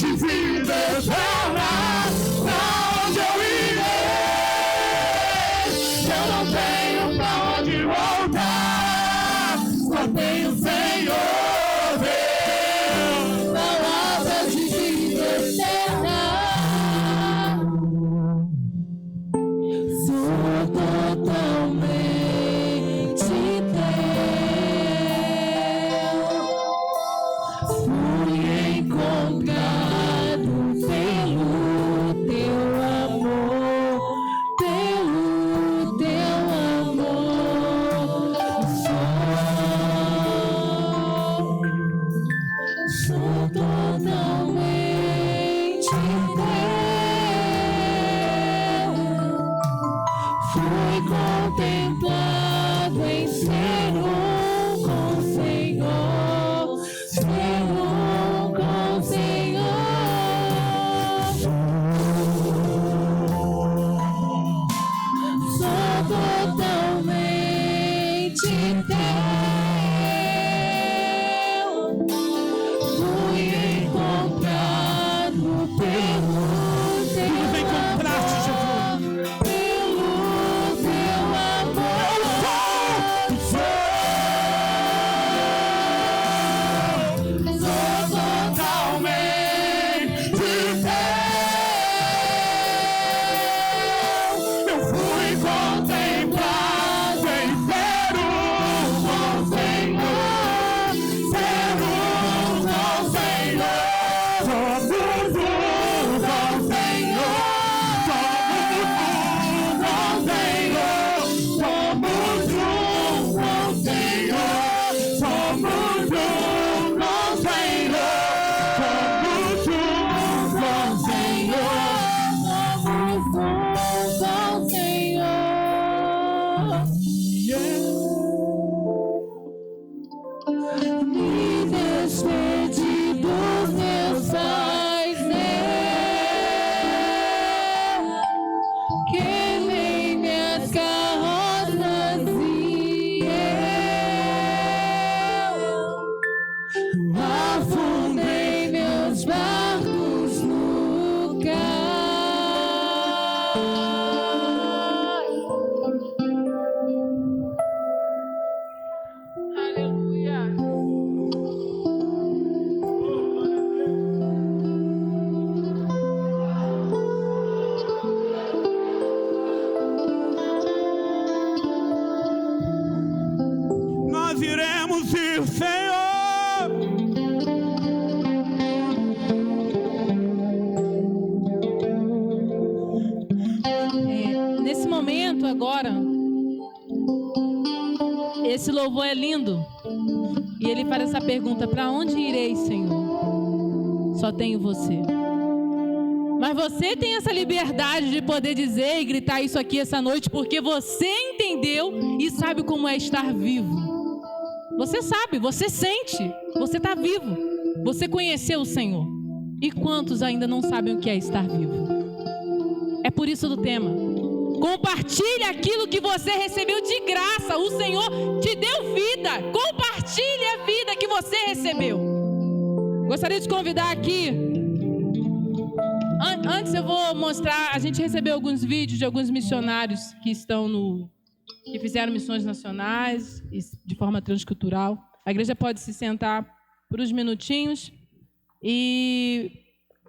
de vida eterna. Pra onde eu irei? Eu não tenho pra onde voltar. Só tenho o Senhor Deus. Palavras de vida eterna. Sou totalmente teu. Fui encontrado pelo teu amor, pelo teu amor. Sou totalmente teu. Fui contemplado em ser um com o Senhor, ser um com o Senhor. Sou totalmente teu. Fui encontrado pelo teu amor. Me despedi dos meus pais, queimei minhas carroças e eu afundei meus barcos no cais. Aleluia. Nós iremos ir, Senhor. Nesse momento agora, esse louvor é lindo. E ele faz essa pergunta: para onde irei, Senhor? Só tenho você. Mas você tem essa liberdade de poder dizer e gritar isso aqui essa noite, porque você entendeu e sabe como é estar vivo. Você sabe, você sente, você está vivo. Você conheceu o Senhor. E quantos ainda não sabem o que é estar vivo? É por isso do tema. Compartilhe aquilo que você recebeu de graça. O Senhor te deu vida. Compartilhe a vida que você recebeu. Gostaria de convidar aqui. Antes eu vou mostrar. A gente recebeu alguns vídeos de alguns missionários que fizeram missões nacionais de forma transcultural. A igreja pode se sentar por uns minutinhos. E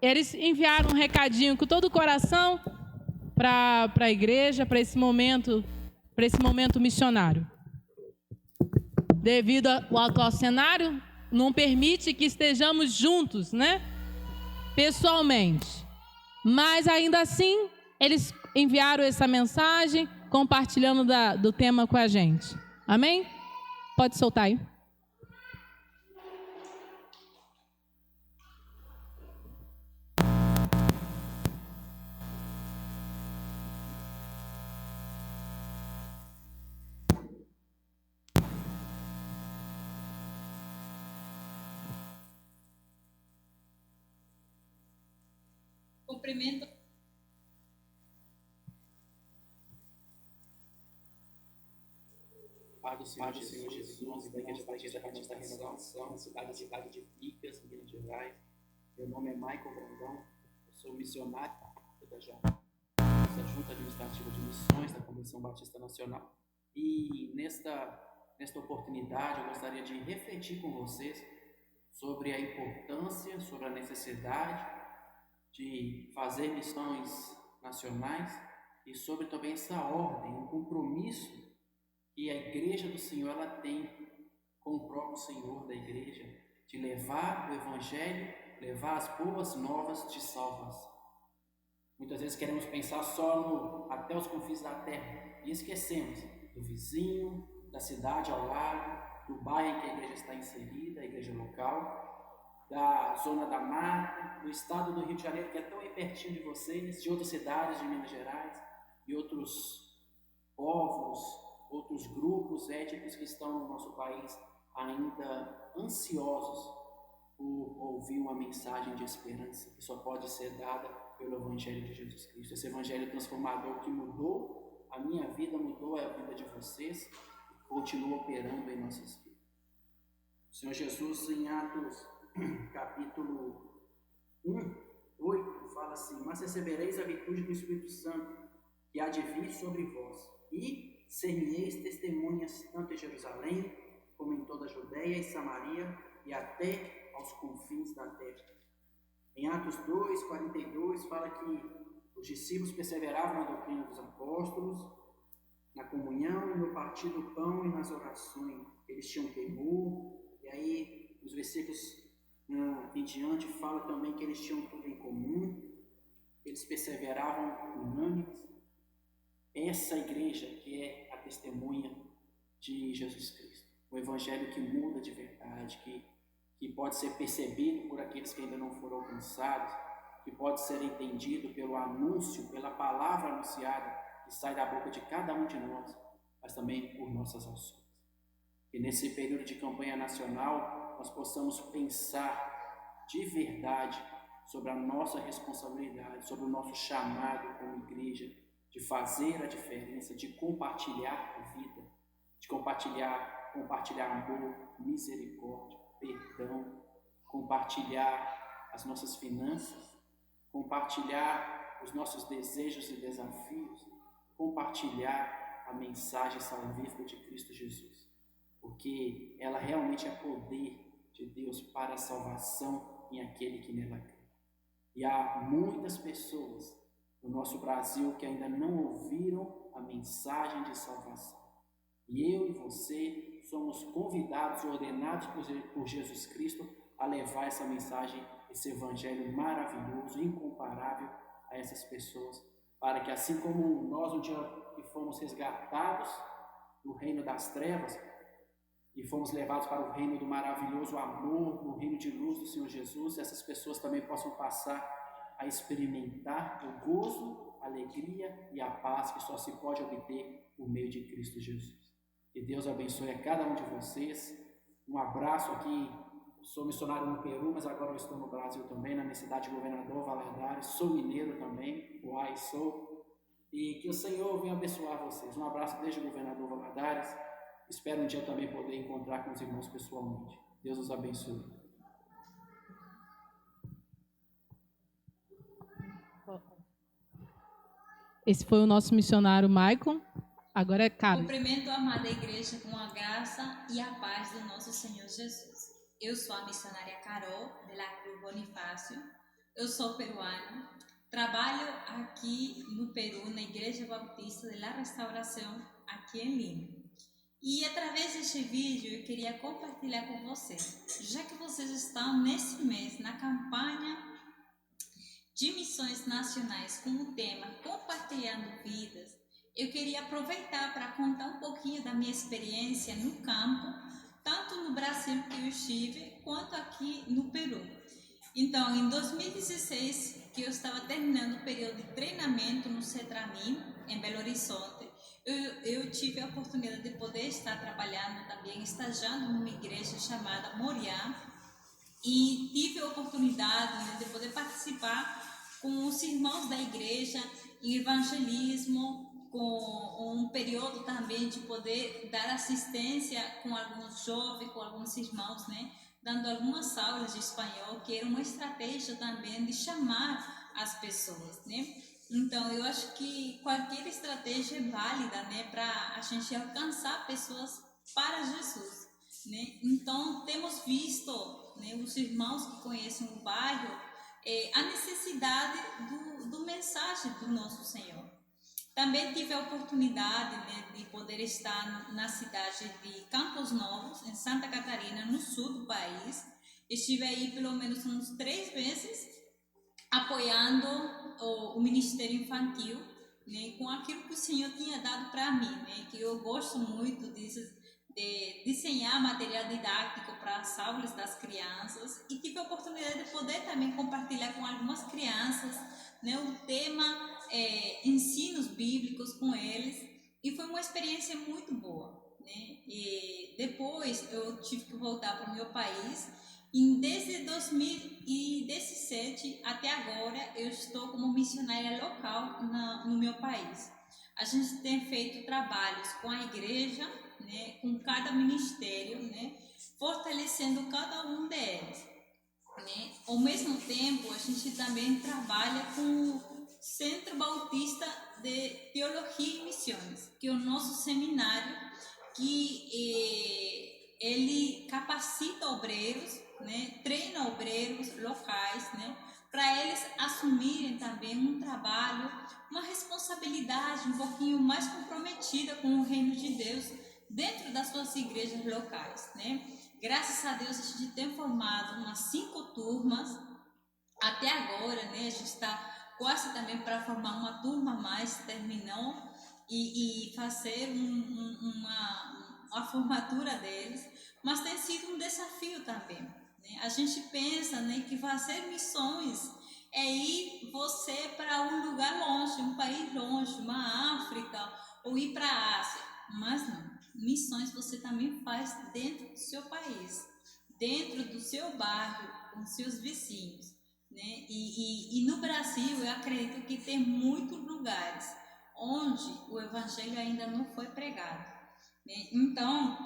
eles enviaram um recadinho com todo o coração para a igreja, para esse momento missionário. Devido ao atual cenário, não permite que estejamos juntos, né? Pessoalmente. Mas ainda assim, eles enviaram essa mensagem, compartilhando do tema com a gente. Amém? Pode soltar aí. Cumprimento. Pai do Senhor Jesus, da Igreja Batista da Renovação, cidade de Vicas, Minas Gerais. Meu nome é Michael Brandão, eu sou missionário da Junta Administrativa de Missões da Convenção Batista Nacional. E nesta oportunidade eu gostaria de refletir com vocês sobre a importância, sobre a necessidade de fazer missões nacionais e sobre também essa ordem, um compromisso que a Igreja do Senhor ela tem com o próprio Senhor da Igreja, de levar o Evangelho, levar as boas novas de salvação. Muitas vezes queremos pensar só até os confins da terra e esquecemos do vizinho, da cidade ao lado, do bairro em que a igreja está inserida, a igreja local, da zona da mata, do estado do Rio de Janeiro, que é tão aí pertinho de vocês, de outras cidades de Minas Gerais e outros povos, outros grupos étnicos que estão no nosso país ainda ansiosos por ouvir uma mensagem de esperança que só pode ser dada pelo Evangelho de Jesus Cristo. Esse Evangelho transformador que mudou a minha vida, mudou a vida de vocês e continua operando em nossas vidas. O Senhor Jesus, em Atos capítulo 8, fala assim: mas recebereis a virtude do Espírito Santo, que há de vir sobre vós, e ser-me-eis testemunhas tanto em Jerusalém, como em toda a Judeia e Samaria, e até aos confins da terra. Em Atos 2, 42, fala que os discípulos perseveravam na doutrina dos apóstolos, na comunhão, no partir do pão e nas orações. Eles tinham temor, e aí nos versículos em diante fala também que eles tinham tudo em comum, eles perseveravam unânimes. Essa igreja que é a testemunha de Jesus Cristo, o Evangelho que muda de verdade, que pode ser percebido por aqueles que ainda não foram alcançados, que pode ser entendido pelo anúncio, pela palavra anunciada que sai da boca de cada um de nós, mas também por nossas ações. Que nesse período de campanha nacional nós possamos pensar de verdade sobre a nossa responsabilidade, sobre o nosso chamado como igreja, de fazer a diferença, de compartilhar a vida, de compartilhar amor, misericórdia, perdão, compartilhar as nossas finanças, compartilhar os nossos desejos e desafios, compartilhar a mensagem salvífica de Cristo Jesus, porque ela realmente é poder de Deus para a salvação em aquele que nela crê. E há muitas pessoas no nosso Brasil que ainda não ouviram a mensagem de salvação. E eu e você somos convidados e ordenados por Jesus Cristo a levar essa mensagem, esse evangelho maravilhoso, incomparável a essas pessoas, para que assim como nós um dia que fomos resgatados do reino das trevas e fomos levados para o reino do maravilhoso amor, no reino de luz do Senhor Jesus, essas pessoas também possam passar a experimentar o gozo, a alegria e a paz que só se pode obter por meio de Cristo Jesus. Que Deus abençoe a cada um de vocês. Um abraço aqui. Sou missionário no Peru, mas agora eu estou no Brasil também, na minha cidade de Governador Valadares. Sou mineiro também, sou. E que o Senhor venha abençoar vocês. Um abraço desde Governador Valadares. Espero um dia também poder encontrar com os irmãos pessoalmente. Deus os abençoe. Esse foi o nosso missionário Michael. Agora é Carlos. Cumprimento a amada igreja com a graça e a paz do nosso Senhor Jesus. Eu sou a missionária Carol, de la Cruz Bonifácio. Eu sou peruana. Trabalho aqui no Peru, na Igreja Bautista de la Restauração, aqui em Lima. E através deste vídeo eu queria compartilhar com vocês, já que vocês estão nesse mês na campanha de missões nacionais com o tema Compartilhando Vidas, eu queria aproveitar para contar um pouquinho da minha experiência no campo, tanto no Brasil que eu estive, quanto aqui no Peru. Então, em 2016, que eu estava terminando o período de treinamento no CETRAMI, em Belo Horizonte, eu tive a oportunidade de poder estar trabalhando também, estagiando numa igreja chamada Moriá, e tive a oportunidade de poder participar com os irmãos da igreja em evangelismo, com um período também de poder dar assistência com alguns jovens, com alguns irmãos, dando algumas aulas de espanhol, que era uma estratégia também de chamar as pessoas, né? Então, eu acho que qualquer estratégia é válida, né, para a gente alcançar pessoas para Jesus, né? Então, temos visto, né, os irmãos que conhecem o bairro, a necessidade do mensagem do nosso Senhor. Também tive a oportunidade, né, de poder estar na cidade de Campos Novos, em Santa Catarina, no sul do país. Estive aí pelo menos uns 3 meses, apoiando o Ministério Infantil, né, com aquilo que o Senhor tinha dado para mim, né, que eu gosto muito de desenhar material didático para as aulas das crianças, e tive a oportunidade de poder também compartilhar com algumas crianças, né, o tema ensinos bíblicos com eles, e foi uma experiência muito boa, né? E depois eu tive que voltar para o meu país, e desde 2017 até agora eu estou como missionária local no meu país. A gente tem feito trabalhos com a igreja, né, com cada ministério, né, fortalecendo cada um deles, né? Ao mesmo tempo, a gente também trabalha com o Centro Bautista de Teologia e Missões, que é o nosso seminário, que ele capacita obreiros, né, treina obreiros locais, né, para eles assumirem também um trabalho, uma responsabilidade um pouquinho mais comprometida com o reino de Deus dentro das suas igrejas locais, né? Graças a Deus a gente tem formado umas 5 turmas até agora, né? A gente está quase também para formar uma turma a mais, terminou, e fazer uma formatura deles, mas tem sido um desafio também, né? A gente pensa, né, que fazer missões é ir você para um lugar longe, um país longe, uma África, ou ir para a Ásia, mas não. Missões você também faz dentro do seu país, dentro do seu bairro, com seus vizinhos, né? E no Brasil eu acredito que tem muitos lugares onde o evangelho ainda não foi pregado, né? Então,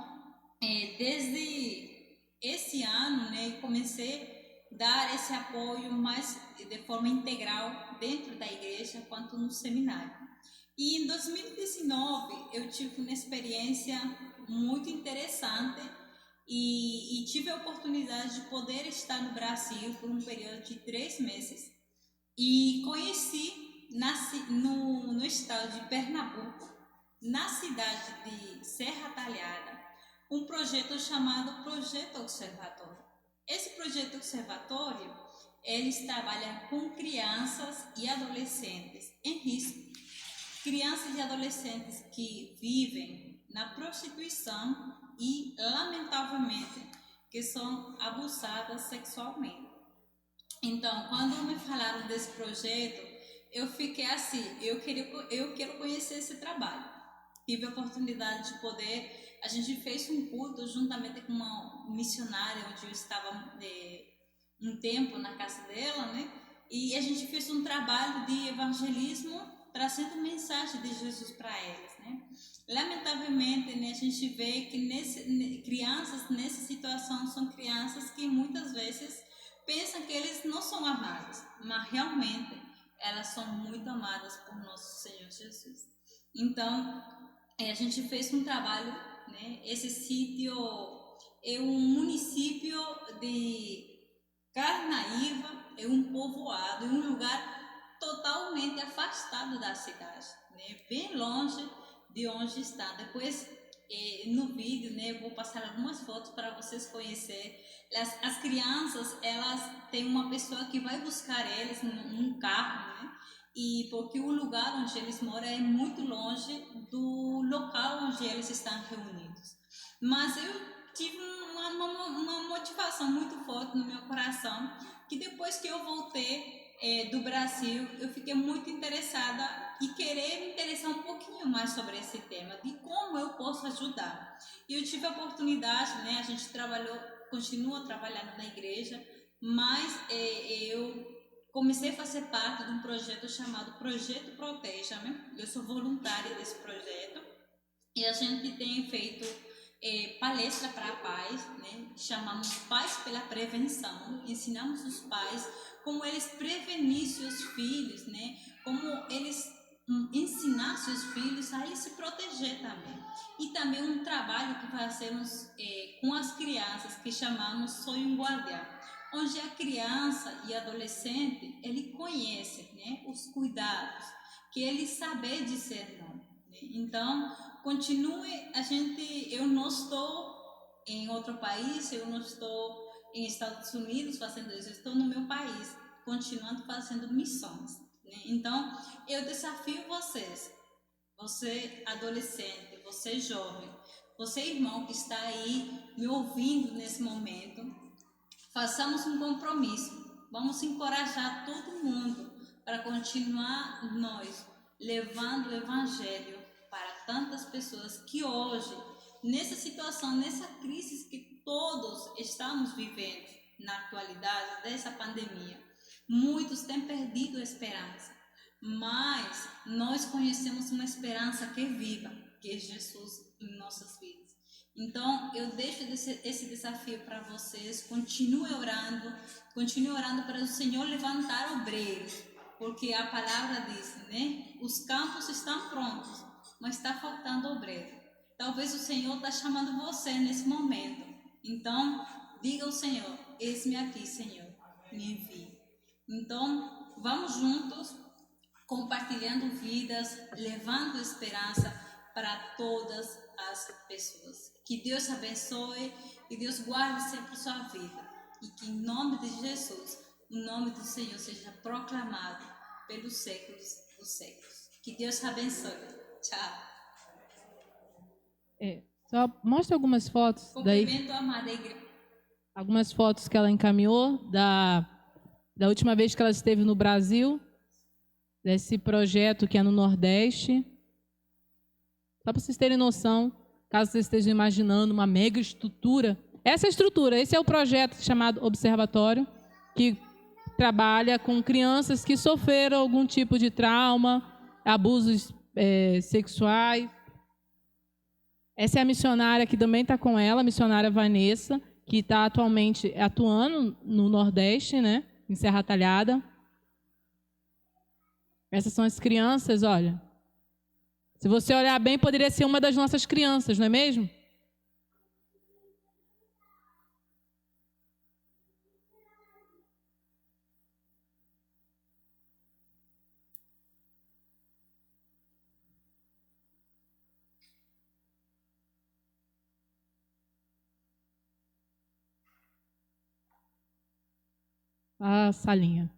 desde esse ano, né, eu comecei a dar esse apoio mais de forma integral dentro da igreja quanto no seminário. E em 2019 eu tive uma experiência muito interessante e tive a oportunidade de poder estar no Brasil por um período de 3 meses, e conheci no estado de Pernambuco, na cidade de Serra Talhada, um projeto chamado Projeto Observatório. Esse Projeto Observatório, eles trabalham com crianças e adolescentes em risco. Crianças e adolescentes que vivem na prostituição e, lamentavelmente, que são abusadas sexualmente. Então, quando me falaram desse projeto, eu fiquei assim, eu quero conhecer esse trabalho. Tive a oportunidade de poder, a gente fez um culto juntamente com uma missionária, onde eu estava um tempo na casa dela, né? E a gente fez um trabalho de evangelismo, trazendo mensagem de Jesus para eles, né? Lamentavelmente, né, a gente vê que crianças nessa situação são crianças que muitas vezes pensam que eles não são amados, mas realmente elas são muito amadas por nosso Senhor Jesus. Então, a gente fez um trabalho, né? Esse sítio é um município de Carnaíba, é um povoado, é um lugar totalmente afastado da cidade, né? Bem longe de onde está. Depois, no vídeo, né, eu vou passar algumas fotos para vocês conhecerem. As crianças, elas têm uma pessoa que vai buscar eles num carro, né? E porque o lugar onde eles moram é muito longe do local onde eles estão reunidos. Mas eu tive uma motivação muito forte no meu coração, que depois que eu voltei do Brasil, eu fiquei muito interessada e querer me interessar um pouquinho mais sobre esse tema, de como eu posso ajudar. E eu tive a oportunidade, né, a gente continua trabalhando na igreja, mas eu comecei a fazer parte de um projeto chamado Projeto Proteja-me. Eu sou voluntária desse projeto, e a gente tem feito palestra para pais, né? Chamamos Pais pela Prevenção, ensinamos os pais como eles prevenir seus filhos, né? Como eles ensinar seus filhos a se proteger também. E também um trabalho que fazemos com as crianças, que chamamos Sonho Guardião, onde a criança e adolescente, ele conhece, né, os cuidados, que ele sabe dizer não. Né? Então, continue, eu não estou em outro país, eu não estou em Estados Unidos fazendo isso, eu estou no meu país, continuando fazendo missões. Né? Então, eu desafio vocês, você adolescente, você jovem, você irmão que está aí me ouvindo nesse momento, façamos um compromisso, vamos encorajar todo mundo para continuar nós levando o Evangelho para tantas pessoas que hoje, nessa situação, nessa crise que todos estamos vivendo na atualidade dessa pandemia, muitos têm perdido a esperança, mas nós conhecemos uma esperança que é viva, que é Jesus em nossas vidas. Então, eu deixo esse desafio para vocês, continue orando para o Senhor levantar obreiros, porque a palavra diz, né? Os campos estão prontos, mas está faltando obreiro. Talvez o Senhor está chamando você nesse momento. Então, diga ao Senhor, eis-me aqui, Senhor, me envie. Então, vamos juntos, compartilhando vidas, levando esperança para todas as pessoas. Que Deus abençoe e Deus guarde sempre sua vida. E que em nome de Jesus, o nome do Senhor seja proclamado pelos séculos dos séculos. Que Deus abençoe. Tchau. Só mostra algumas fotos Cumprimento a amada igreja. Algumas fotos que ela encaminhou da última vez que ela esteve no Brasil, desse projeto que é no Nordeste. Só para vocês terem noção, caso vocês estejam imaginando uma mega estrutura. Essa é a estrutura, esse é o projeto chamado Observatório, que trabalha com crianças que sofreram algum tipo de trauma, abusos sexuais. Essa é a missionária que também está com ela, a missionária Vanessa, que está atualmente atuando no Nordeste, né, em Serra Talhada. Essas são as crianças, olha. Se você olhar bem, poderia ser uma das nossas crianças, não é mesmo? A salinha.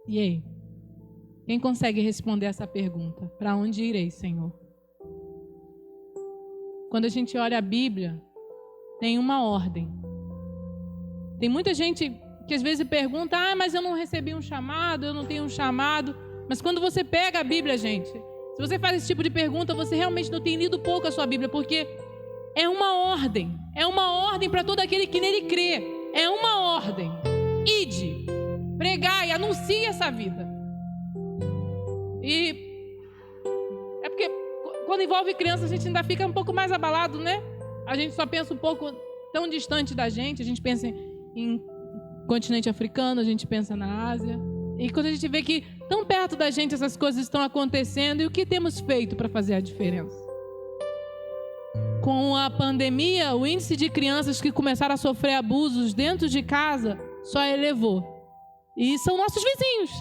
E aí? Quem consegue responder essa pergunta? Para onde irei, Senhor? Quando a gente olha a Bíblia, tem uma ordem. Tem muita gente que às vezes pergunta, mas eu não recebi um chamado, eu não tenho um chamado. Mas quando você pega a Bíblia, gente, se você faz esse tipo de pergunta, você realmente não tem lido pouco a sua Bíblia, porque é uma ordem para todo aquele que nele crê. É uma ordem. Ide, pregai, anuncie essa vida. E é porque quando envolve criança, a gente ainda fica um pouco mais abalado, né? A gente só pensa um pouco tão distante da gente, a gente pensa em continente africano, a gente pensa na Ásia. E quando a gente vê que tão perto da gente essas coisas estão acontecendo, e o que temos feito para fazer a diferença? Com a pandemia, o índice de crianças que começaram a sofrer abusos dentro de casa só elevou. E são nossos vizinhos.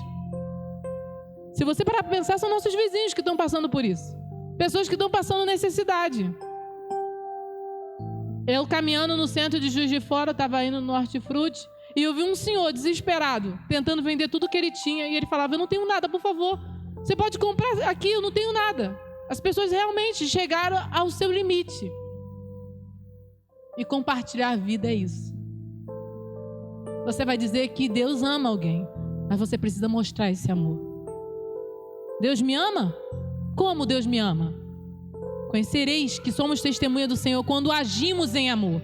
Se você parar para pensar, são nossos vizinhos que estão passando por isso. Pessoas que estão passando necessidade. Eu caminhando no centro de Juiz de Fora, estava indo no Hortifruti, e eu vi um senhor desesperado, tentando vender tudo que ele tinha, e ele falava, eu não tenho nada, por favor, você pode comprar aqui, eu não tenho nada. As pessoas realmente chegaram ao seu limite. E compartilhar a vida é isso. Você vai dizer que Deus ama alguém, mas você precisa mostrar esse amor. Deus me ama? Como Deus me ama? Conhecereis que somos testemunha do Senhor quando agimos em amor.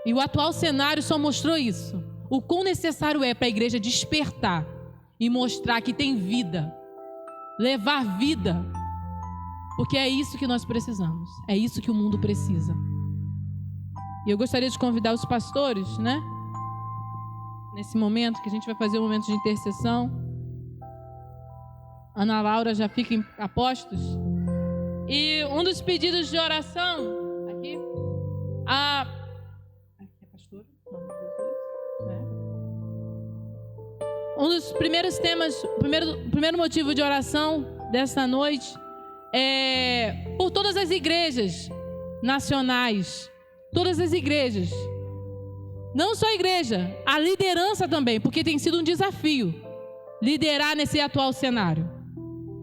E o atual cenário só mostrou isso. O quão necessário é para a igreja despertar e mostrar que tem vida, levar vida, porque é isso que nós precisamos, é isso que o mundo precisa. E eu gostaria de convidar os pastores, né? Nesse momento que a gente vai fazer um momento de intercessão. Ana Laura já fica a postos. E um dos pedidos de oração aqui, um dos primeiros temas, primeiro motivo de oração desta noite é por todas as igrejas nacionais, todas as igrejas, não só a igreja, a liderança também, porque tem sido um desafio liderar nesse atual cenário.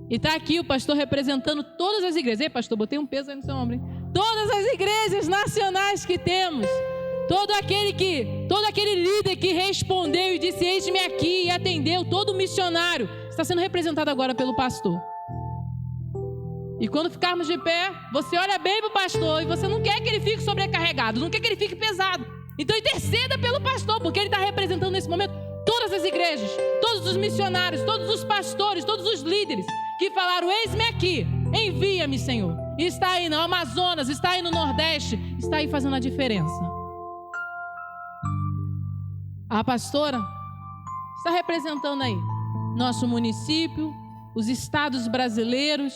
E está aqui o pastor representando todas as igrejas. Ei, pastor, botei um peso aí no seu ombro, hein? Todas as igrejas nacionais que temos. Todo aquele líder que respondeu e disse, eis-me aqui, e atendeu, todo missionário, está sendo representado agora pelo pastor. E quando ficarmos de pé, você olha bem para o pastor e você não quer que ele fique sobrecarregado, não quer que ele fique pesado. Então interceda pelo pastor, porque ele está representando nesse momento todas as igrejas, todos os missionários, todos os pastores, todos os líderes que falaram, eis-me aqui, envia-me, Senhor. E está aí no Amazonas, está aí no Nordeste, está aí fazendo a diferença. A pastora está representando aí nosso município, os estados brasileiros,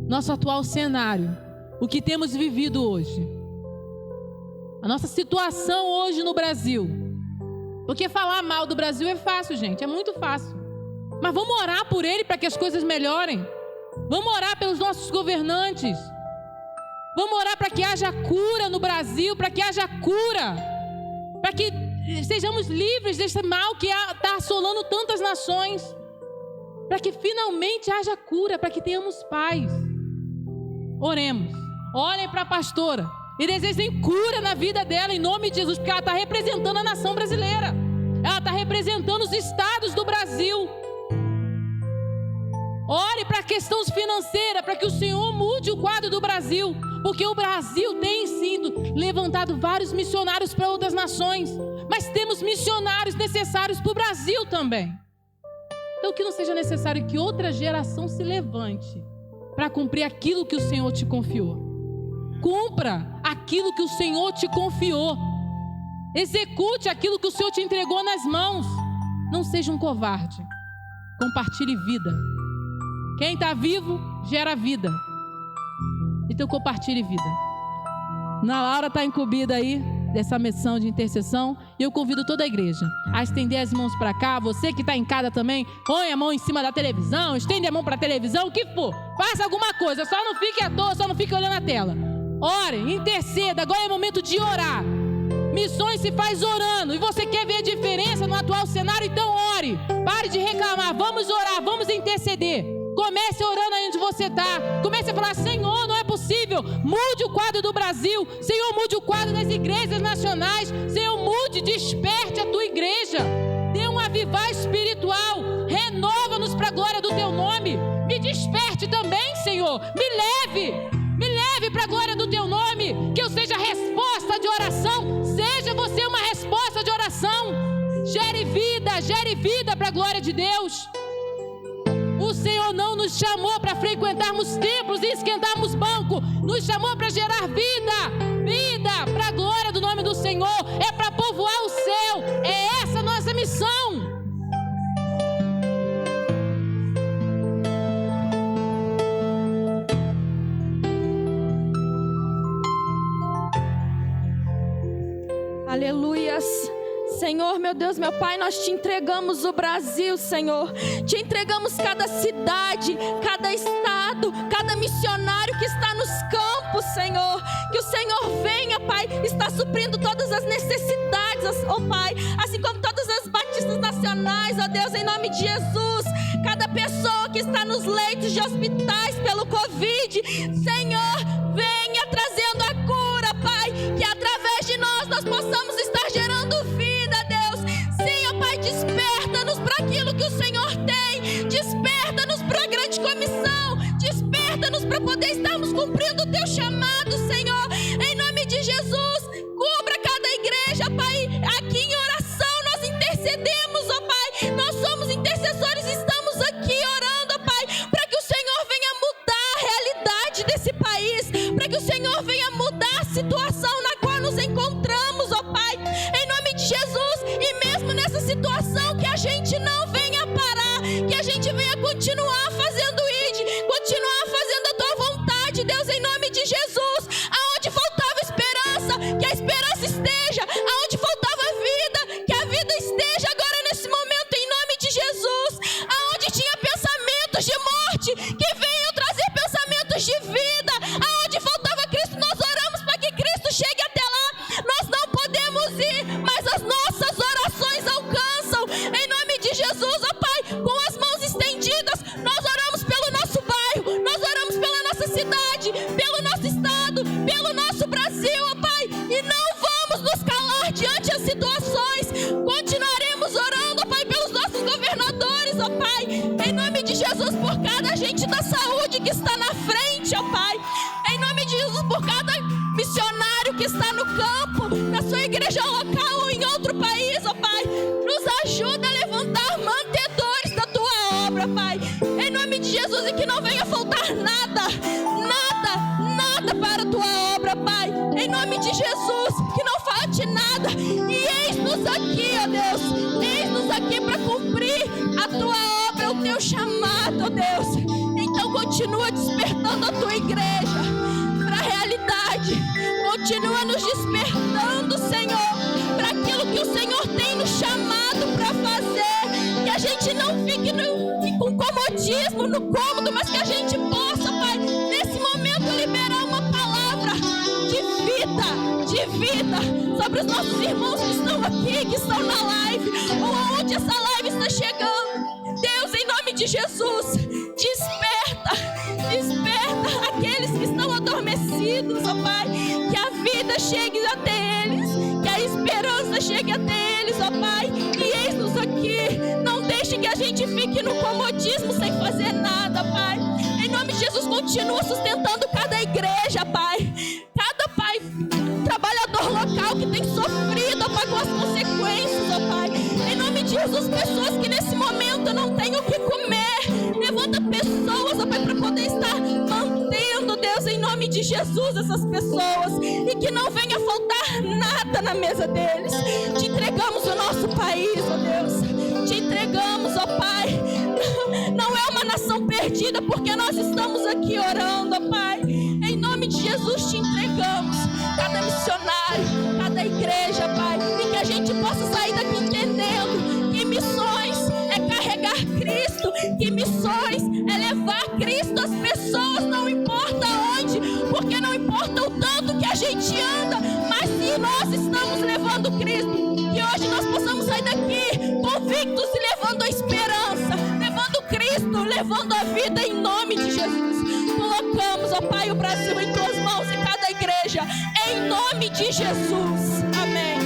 nosso atual cenário, o que temos vivido hoje, a nossa situação hoje no Brasil. Porque falar mal do Brasil é fácil, gente, é muito fácil. Mas vamos orar por ele para que as coisas melhorem. Vamos orar pelos nossos governantes. Vamos orar para que haja cura no Brasil, para que haja cura, para que sejamos livres desse mal que está assolando tantas nações, para que finalmente haja cura, para que tenhamos paz. Oremos, olhem para a pastora e desejem cura na vida dela em nome de Jesus, porque ela está representando a nação brasileira, ela está representando os estados do Brasil. Ore para a questão financeira, para que o Senhor mude o quadro do Brasil, porque o Brasil tem sido levantado vários missionários para outras nações, mas temos missionários necessários para o Brasil também. Então que não seja necessário que outra geração se levante para cumprir aquilo que o Senhor te confiou. Cumpra aquilo que o Senhor te confiou. Execute aquilo que o Senhor te entregou nas mãos. Não seja um covarde. Compartilhe vida. Quem está vivo, gera vida. Então compartilhe vida. Ana Laura está incumbida aí dessa missão de intercessão. E eu convido toda a igreja a estender as mãos para cá. Você que está em casa também, põe a mão em cima da televisão, estende a mão para a televisão, o que for. Faça alguma coisa, só não fique à toa, só não fique olhando a tela. Ore, interceda, agora é momento de orar. Missões se faz orando. E você quer ver a diferença no atual cenário? Então ore. Pare de reclamar, vamos orar, vamos interceder. Comece orando aí onde você está. Comece a falar, Senhor, não é possível. Mude o quadro do Brasil. Senhor, mude o quadro das igrejas nacionais. Senhor, mude, desperte a tua igreja. Dê um avivar espiritual. Renova-nos para a glória do teu nome. Me desperte também, Senhor. Me leve para a glória do teu nome. Que eu seja resposta de oração. Seja você uma resposta de oração. Gere vida para a glória de Deus. O Senhor não nos chamou para frequentarmos templos e esquentarmos banco. Nos chamou para gerar vida para a glória do nome do Senhor. É para povoar o céu. É essa a nossa missão. Aleluias. Senhor, meu Deus, meu Pai, nós te entregamos o Brasil, Senhor. Te entregamos cada cidade, cada estado, cada missionário que está nos campos, Senhor. Que o Senhor venha, Pai, está suprindo todas as necessidades, ó Pai. Assim como todas as batistas nacionais, ó Deus, em nome de Jesus. Cada pessoa que está nos leitos de hospitais pelo Covid, Senhor, venha trazendo a cura, Pai. Que através de nós possamos estar gerando vida. Desperta-nos para aquilo que o Senhor tem. Desperta-nos para a grande comissão. Desperta-nos para poder estarmos cumprindo o teu chamado, Senhor. Em nome de Jesus, cubra cada continuar fazendo ID, continuar fazendo a tua vontade, Deus, em nome de Jesus. Aonde faltava esperança, que a esperança esteja. Aonde faltava vida, que a vida esteja agora nesse momento, em nome de Jesus. Aonde tinha pensamentos de morte, que venham trazer pensamentos de vida. Aonde faltava Cristo, nós oramos para que Cristo chegue até lá. Nós não podemos ir, mas as nossas orações alcançam. Em nome de Jesus, ó Pai, com as mãos estendidas, nós oramos pelo nosso bairro, nós oramos pela nossa cidade, pelo nosso estado, pelo nosso Brasil, ó Pai, e não vamos nos calar diante das situações. Continuaremos orando, ó Pai, pelos nossos governadores, ó Pai, em nome de Jesus, por cada agente da saúde que está na frente, ó Pai, em nome de Jesus, por cada missionário que está no campo, na sua igreja local ou em outro país, ó Pai, nos ajuda a levantar mantedores da tua obra, Pai, em nome de Jesus, e que não venha faltar nada para a tua obra, Pai, em nome de Jesus, que não falte nada, e eis-nos aqui, ó Deus, eis-nos aqui para cumprir a tua obra, o teu chamado, ó Deus. Então continua despertando a tua igreja para a realidade, continua nos despertando, Senhor, para aquilo que o Senhor tem nos chamado para fazer, que a gente não fique com comodismo, no cômodo, mas que a gente possa, Pai, nesse momento liberar uma palavra de vida sobre os nossos irmãos que estão aqui, que estão na live, ou aonde essa live está chegando. Deus, em nome de Jesus, desperta aqueles que estão adormecidos, ó Pai, que a vida chegue até eles, que a esperança chegue até eles, ó Pai, e eis-nos aqui. Não deixe que a gente fique no comodismo sem fazer nada, Pai. Em nome de Jesus, continua sustentando cada igreja, Pai, cada Pai, trabalhador local que tem sofrido, ó Pai, com as consequências, ó Pai. Em nome de Jesus, pessoas que nesse momento não têm o que comer, levanta pessoas, ó Pai, para poder estar mantendo, Deus, em nome de Jesus, essas pessoas, e que não venha faltar nada na mesa deles. Te entregamos o nosso país, ó Deus, te entregamos, ó Pai. Não é uma nação perdida, porque nós estamos aqui orando, ó Pai. Em nome de Jesus, te entregamos cada missionário, cada igreja, Pai, e que a gente possa sair daqui entendendo que missões é carregar Cristo, que missões é levar Cristo às pessoas, não importa onde, porque não importa o tanto que a gente anda, mas se nós estamos levando Cristo, que hoje nós possamos sair daqui convictos e levando a esperança, levando Cristo, levando a vida, em nome de Jesus. Colocamos, ó Pai, o Brasil em tuas mãos e cada igreja, em nome de Jesus. Amém.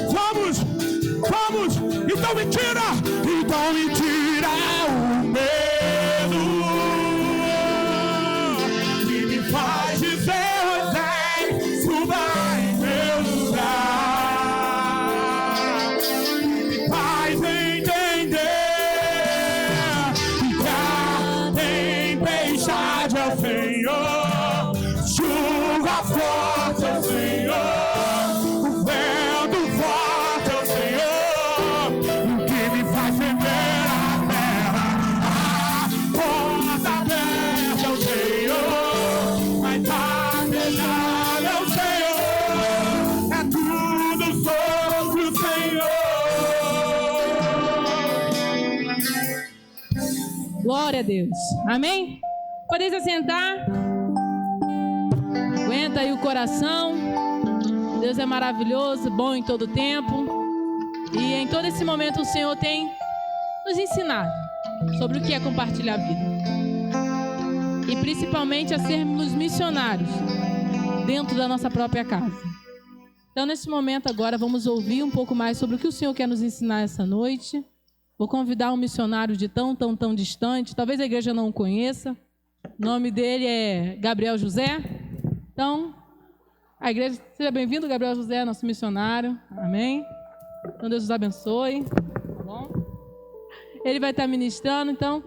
Vamos, então me tira o medo que me faz dizer: Moisés, suba em meu lugar, que me faz entender que a tempestade é o Senhor, chuva forte é o Senhor. Glória a Deus. Amém? Podeis assentar. Aguenta aí o coração. Deus é maravilhoso, bom em todo tempo. E em todo esse momento o Senhor tem nos ensinado sobre o que é compartilhar a vida. E principalmente a sermos missionários dentro da nossa própria casa. Então nesse momento agora vamos ouvir um pouco mais sobre o que o Senhor quer nos ensinar essa noite. Vou convidar um missionário de tão distante, talvez a igreja não o conheça. O nome dele é Gabriel José. Então, a igreja, seja bem-vindo, Gabriel José, nosso missionário. Amém? Então, Deus os abençoe. Tá bom? Ele vai estar ministrando, então,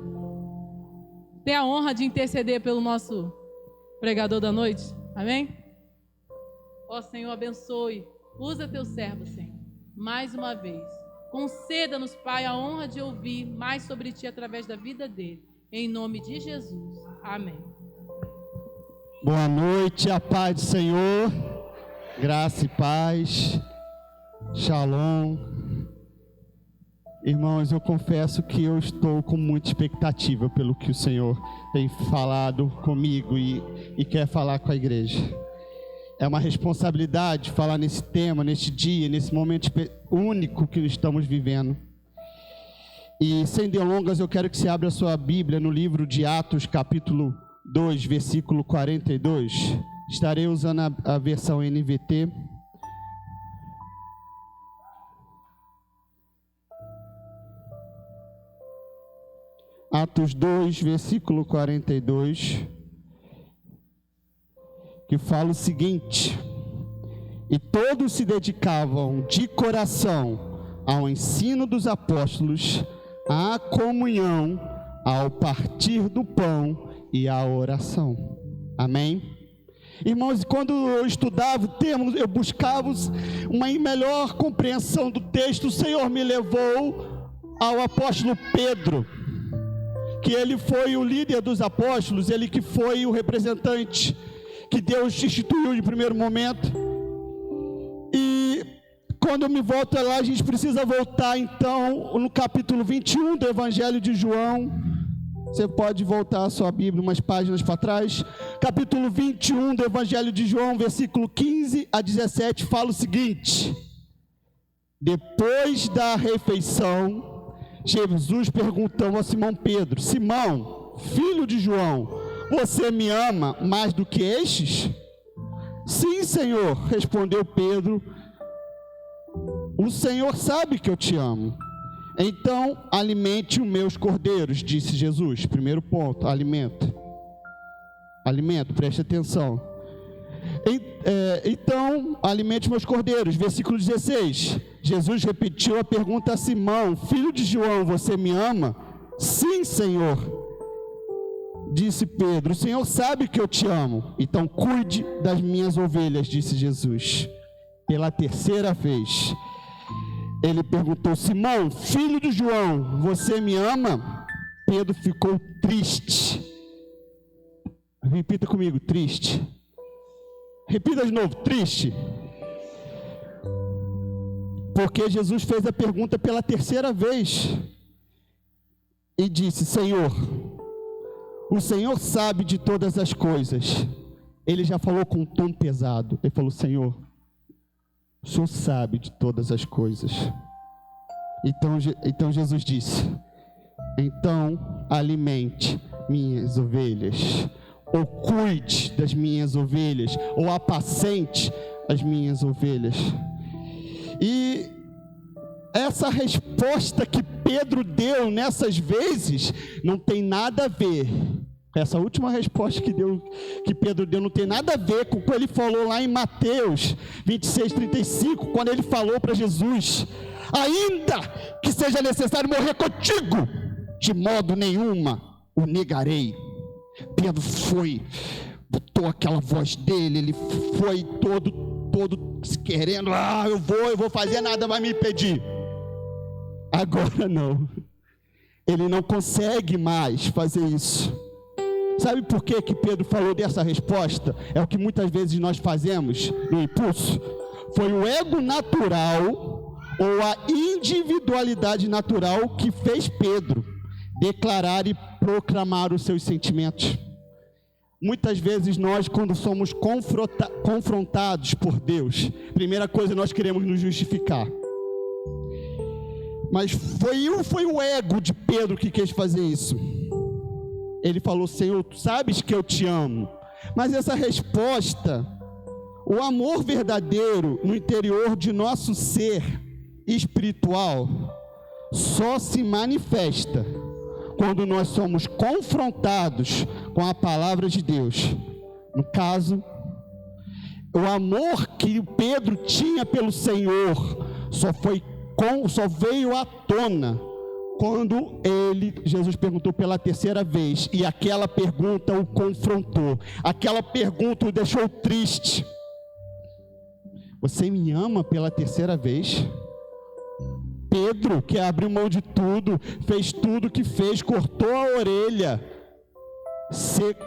tem a honra de interceder pelo nosso pregador da noite. Amém? Ó Senhor, abençoe Usa teu servo, Senhor, mais uma vez. Conceda-nos, Pai, a honra de ouvir mais sobre Ti através da vida dele. Em nome de Jesus. Amém. Boa noite, a paz do Senhor. Graça e paz. Shalom. Irmãos, eu confesso que eu estou com muita expectativa pelo que o Senhor tem falado comigo e quer falar com a igreja. É uma responsabilidade falar nesse tema, neste dia, nesse momento único que estamos vivendo. E sem delongas, eu quero que você abra a sua Bíblia no livro de Atos, capítulo 2, versículo 42. Estarei usando a versão NVT. Atos 2, versículo 42, que fala o seguinte: e todos se dedicavam de coração ao ensino dos apóstolos, à comunhão, ao partir do pão e à oração. Amém? Irmãos, quando eu estudava o termo, eu buscava uma melhor compreensão do texto. O Senhor me levou ao apóstolo Pedro, que ele foi o líder dos apóstolos, ele que foi o representante que Deus instituiu de primeiro momento. E quando eu me volto lá, a gente precisa voltar então no capítulo 21 do Evangelho de João. Você pode voltar a sua Bíblia umas páginas para trás. Capítulo 21 do Evangelho de João, versículo 15 a 17, fala o seguinte: depois da refeição, Jesus perguntou a Simão Pedro: Simão, filho de João, você me ama mais do que estes? Sim, Senhor, respondeu Pedro, o Senhor sabe que eu te amo. Então, alimente os meus cordeiros, disse Jesus. Primeiro ponto, alimento. Alimento, preste atenção. Então, alimente meus cordeiros. Versículo 16. Jesus repetiu a pergunta a Simão: filho de João, você me ama? Sim, Senhor, disse Pedro, o Senhor sabe que eu te amo. Então cuide das minhas ovelhas, disse Jesus. Pela terceira vez ele perguntou: Simão, filho de João, você me ama? Pedro ficou triste. Repita comigo: triste. Repita de novo: triste. Porque Jesus fez a pergunta pela terceira vez e disse: Senhor, o Senhor sabe de todas as coisas. Ele já falou com um tom pesado. Ele falou: Senhor, o Senhor sabe de todas as coisas. Então Jesus disse: então alimente minhas ovelhas, ou cuide das minhas ovelhas, ou apacente as minhas ovelhas. E essa resposta que Pedro deu nessas vezes não tem nada a ver. Essa última resposta que Pedro deu não tem nada a ver com o que ele falou lá em Mateus 26:35, quando ele falou para Jesus: ainda que seja necessário morrer contigo, de modo nenhuma o negarei. Pedro botou aquela voz dele, ele foi todo querendo: eu vou fazer, nada vai me impedir. Agora não, ele não consegue mais fazer isso. Sabe por que Pedro falou dessa resposta? É o que muitas vezes nós fazemos no impulso. Foi o ego natural ou a individualidade natural que fez Pedro declarar e proclamar os seus sentimentos. Muitas vezes nós, quando somos confrontados por Deus, primeira coisa, nós queremos nos justificar. Mas foi o ego de Pedro que quis fazer isso. Ele falou: Senhor, tu sabes que eu te amo. Mas essa resposta, o amor verdadeiro no interior de nosso ser espiritual, só se manifesta quando nós somos confrontados com a palavra de Deus. No caso, o amor que Pedro tinha pelo Senhor só veio à tona quando Jesus perguntou pela terceira vez, e aquela pergunta o confrontou, aquela pergunta o deixou triste. você me ama pela terceira vez? Pedro, que abriu mão de tudo, fez tudo que fez, cortou a orelha, ser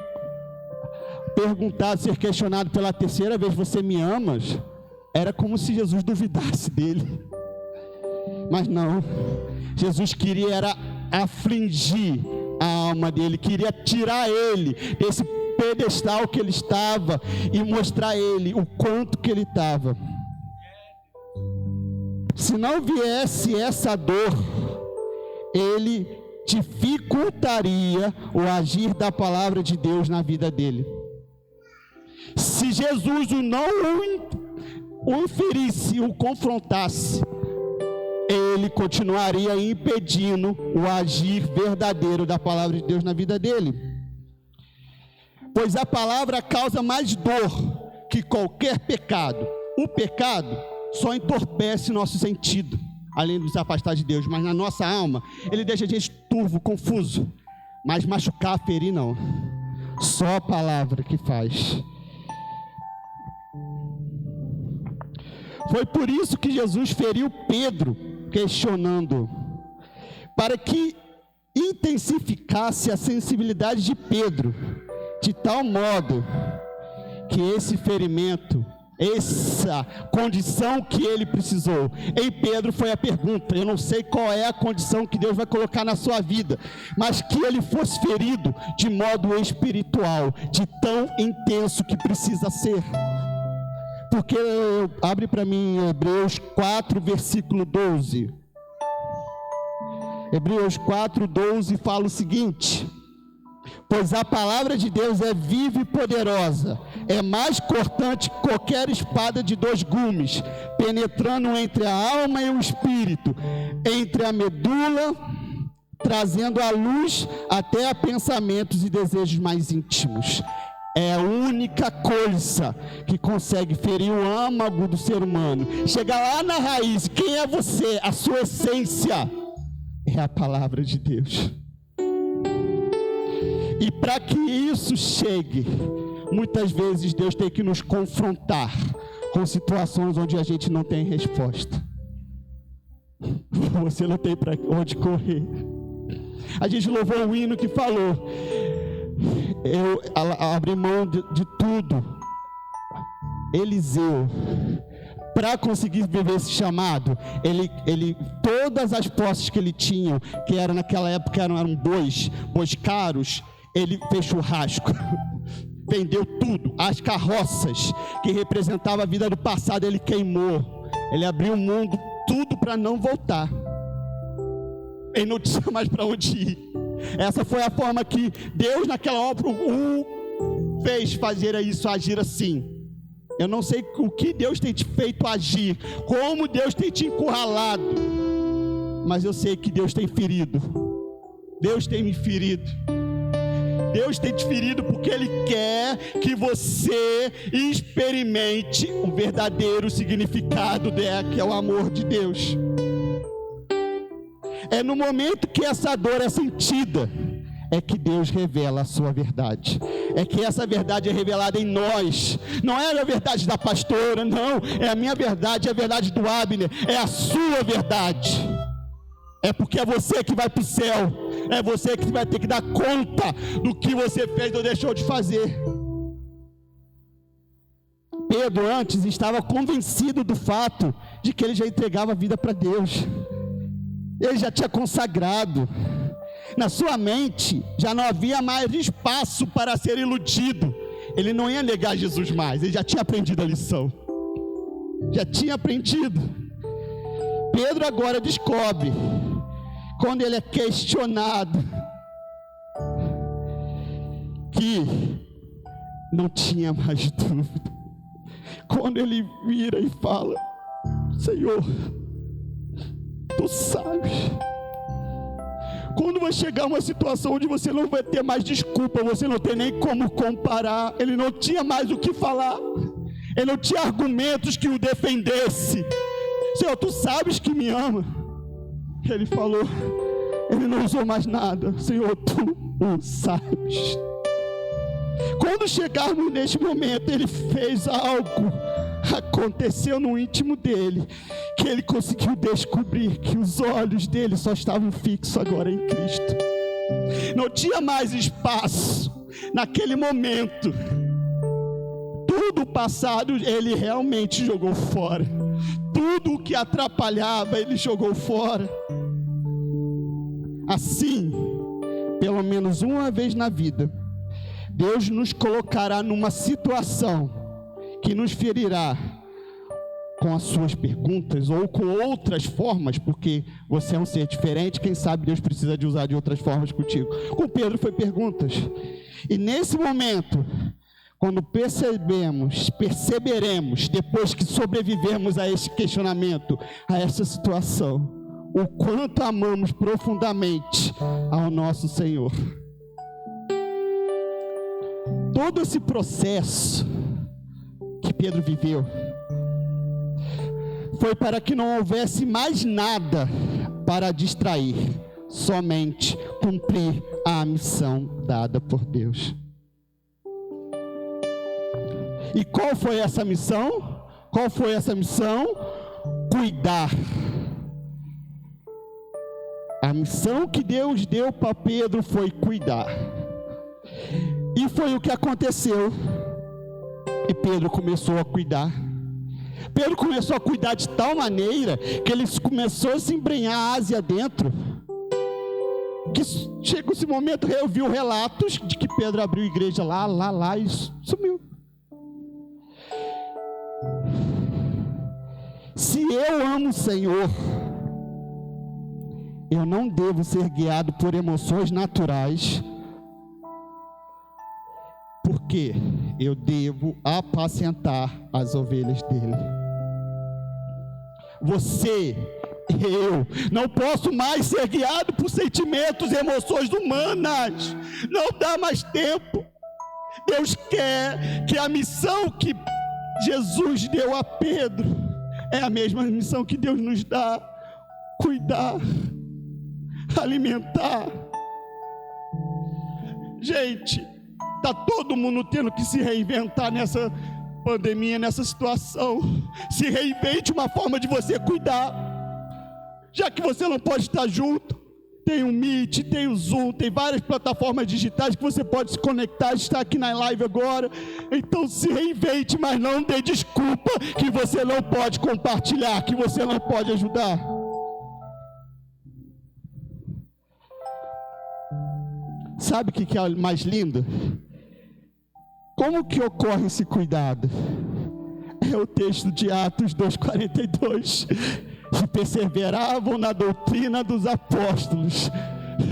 perguntado, ser questionado pela terceira vez, você me amas? Era como se Jesus duvidasse dele. Mas não, Jesus queria era afligir a alma dele, queria tirar ele desse pedestal que ele estava e mostrar a ele o quanto que ele estava. Se não viesse essa dor, ele dificultaria o agir da palavra de Deus na vida dele. Se Jesus o inferisse, o confrontasse, ele continuaria impedindo o agir verdadeiro da palavra de Deus na vida dele. Pois a palavra causa mais dor que qualquer pecado. O pecado só entorpece nosso sentido, além de nos afastar de Deus, mas na nossa alma, ele deixa a gente turvo, confuso. Mas machucar, ferir, não. Só a palavra que faz. Foi por isso que Jesus feriu Pedro, questionando, para que intensificasse a sensibilidade de Pedro, de tal modo que esse ferimento, essa condição que ele precisou, em Pedro foi a pergunta, eu não sei qual é a condição que Deus vai colocar na sua vida, mas que ele fosse ferido de modo espiritual, de tão intenso que precisa ser. Porque, abre para mim Hebreus 4, versículo 12. Hebreus 4, 12 fala o seguinte: pois a palavra de Deus é viva e poderosa, é mais cortante que qualquer espada de 2 gumes, penetrando entre a alma e o espírito, entre a medula, trazendo a luz até a pensamentos e desejos mais íntimos. É a única coisa que consegue ferir o âmago do ser humano, chegar lá na raiz. Quem é você? A sua essência é a palavra de Deus. E para que isso chegue, muitas vezes Deus tem que nos confrontar com situações onde a gente não tem resposta. Você não tem para onde correr. A gente louvou o hino que falou: eu abri mão de tudo. Eliseu, para conseguir viver esse chamado, ele todas as posses que ele tinha, que era naquela época eram bois caros, ele fez churrasco, vendeu tudo, as carroças que representavam a vida do passado, ele queimou, ele abriu o mundo, tudo para não voltar. Ele não tinha mais para onde ir. Essa foi a forma que Deus naquela obra o fez fazer isso, agir assim. Eu não sei o que Deus tem te feito agir, como Deus tem te encurralado, mas eu sei que Deus tem ferido. Deus tem me ferido. Deus tem te ferido porque Ele quer que você experimente o verdadeiro significado que é o amor de Deus. É no momento que essa dor é sentida, é que Deus revela a sua verdade. É que essa verdade é revelada em nós. Não é a verdade da pastora, não. É a minha verdade, é a verdade do Abner. É a sua verdade. É porque é você que vai para o céu. É você que vai ter que dar conta do que você fez ou deixou de fazer. Pedro antes estava convencido do fato de que ele já entregava a vida para Deus. Ele já tinha consagrado. Na sua mente já não havia mais espaço para ser iludido. Ele não ia negar Jesus mais. Ele já tinha aprendido a lição. Já tinha aprendido. Pedro agora descobre, quando ele é questionado, que não tinha mais dúvida. Quando ele vira e fala: Senhor, Tu sabes. Quando vai chegar uma situação onde você não vai ter mais desculpa, você não tem nem como comparar, ele não tinha mais o que falar, ele não tinha argumentos que o defendesse. Senhor, Tu sabes que me ama. Ele falou, ele não usou mais nada. Senhor, Tu o sabes. Quando chegarmos neste momento, ele fez algo aconteceu no íntimo dele, que ele conseguiu descobrir que os olhos dele só estavam fixos agora em Cristo. Não tinha mais espaço naquele momento. Tudo o passado ele realmente jogou fora. Tudo o que atrapalhava ele jogou fora. Assim, pelo menos uma vez na vida, Deus nos colocará numa situação que nos ferirá com as suas perguntas ou com outras formas, porque você é um ser diferente, quem sabe Deus precisa de usar de outras formas contigo. Com Pedro foi perguntas. E nesse momento, quando perceberemos, depois que sobrevivermos a esse questionamento, a essa situação, o quanto amamos profundamente ao nosso Senhor. Todo esse processo que Pedro viveu foi para que não houvesse mais nada para distrair, somente cumprir a missão dada por Deus. E qual foi essa missão? Qual foi essa missão? Cuidar. A missão que Deus deu para Pedro foi cuidar. E foi o que aconteceu. E Pedro começou a cuidar. Pedro começou a cuidar de tal maneira que ele começou a se embrenhar a Ásia dentro. Que chegou esse momento, eu vi relatos de que Pedro abriu igreja lá e sumiu. Se eu amo o Senhor, eu não devo ser guiado por emoções naturais, porque eu devo apacentar as ovelhas dele. Você, eu, não posso mais ser guiado por sentimentos e emoções humanas. Não dá mais tempo. Deus quer que a missão que Jesus deu a Pedro é a mesma missão que Deus nos dá: cuidar, alimentar. Gente, está todo mundo tendo que se reinventar nessa pandemia, nessa situação. Se reinvente uma forma de você cuidar. Já que você não pode estar junto, tem o Meet, tem o Zoom, tem várias plataformas digitais que você pode se conectar, está aqui na live agora. Então se reinvente, mas não dê desculpa que você não pode compartilhar, que você não pode ajudar. Sabe o que é mais lindo? Como que ocorre esse cuidado? É o texto de Atos 2:42. E perseveravam na doutrina dos apóstolos,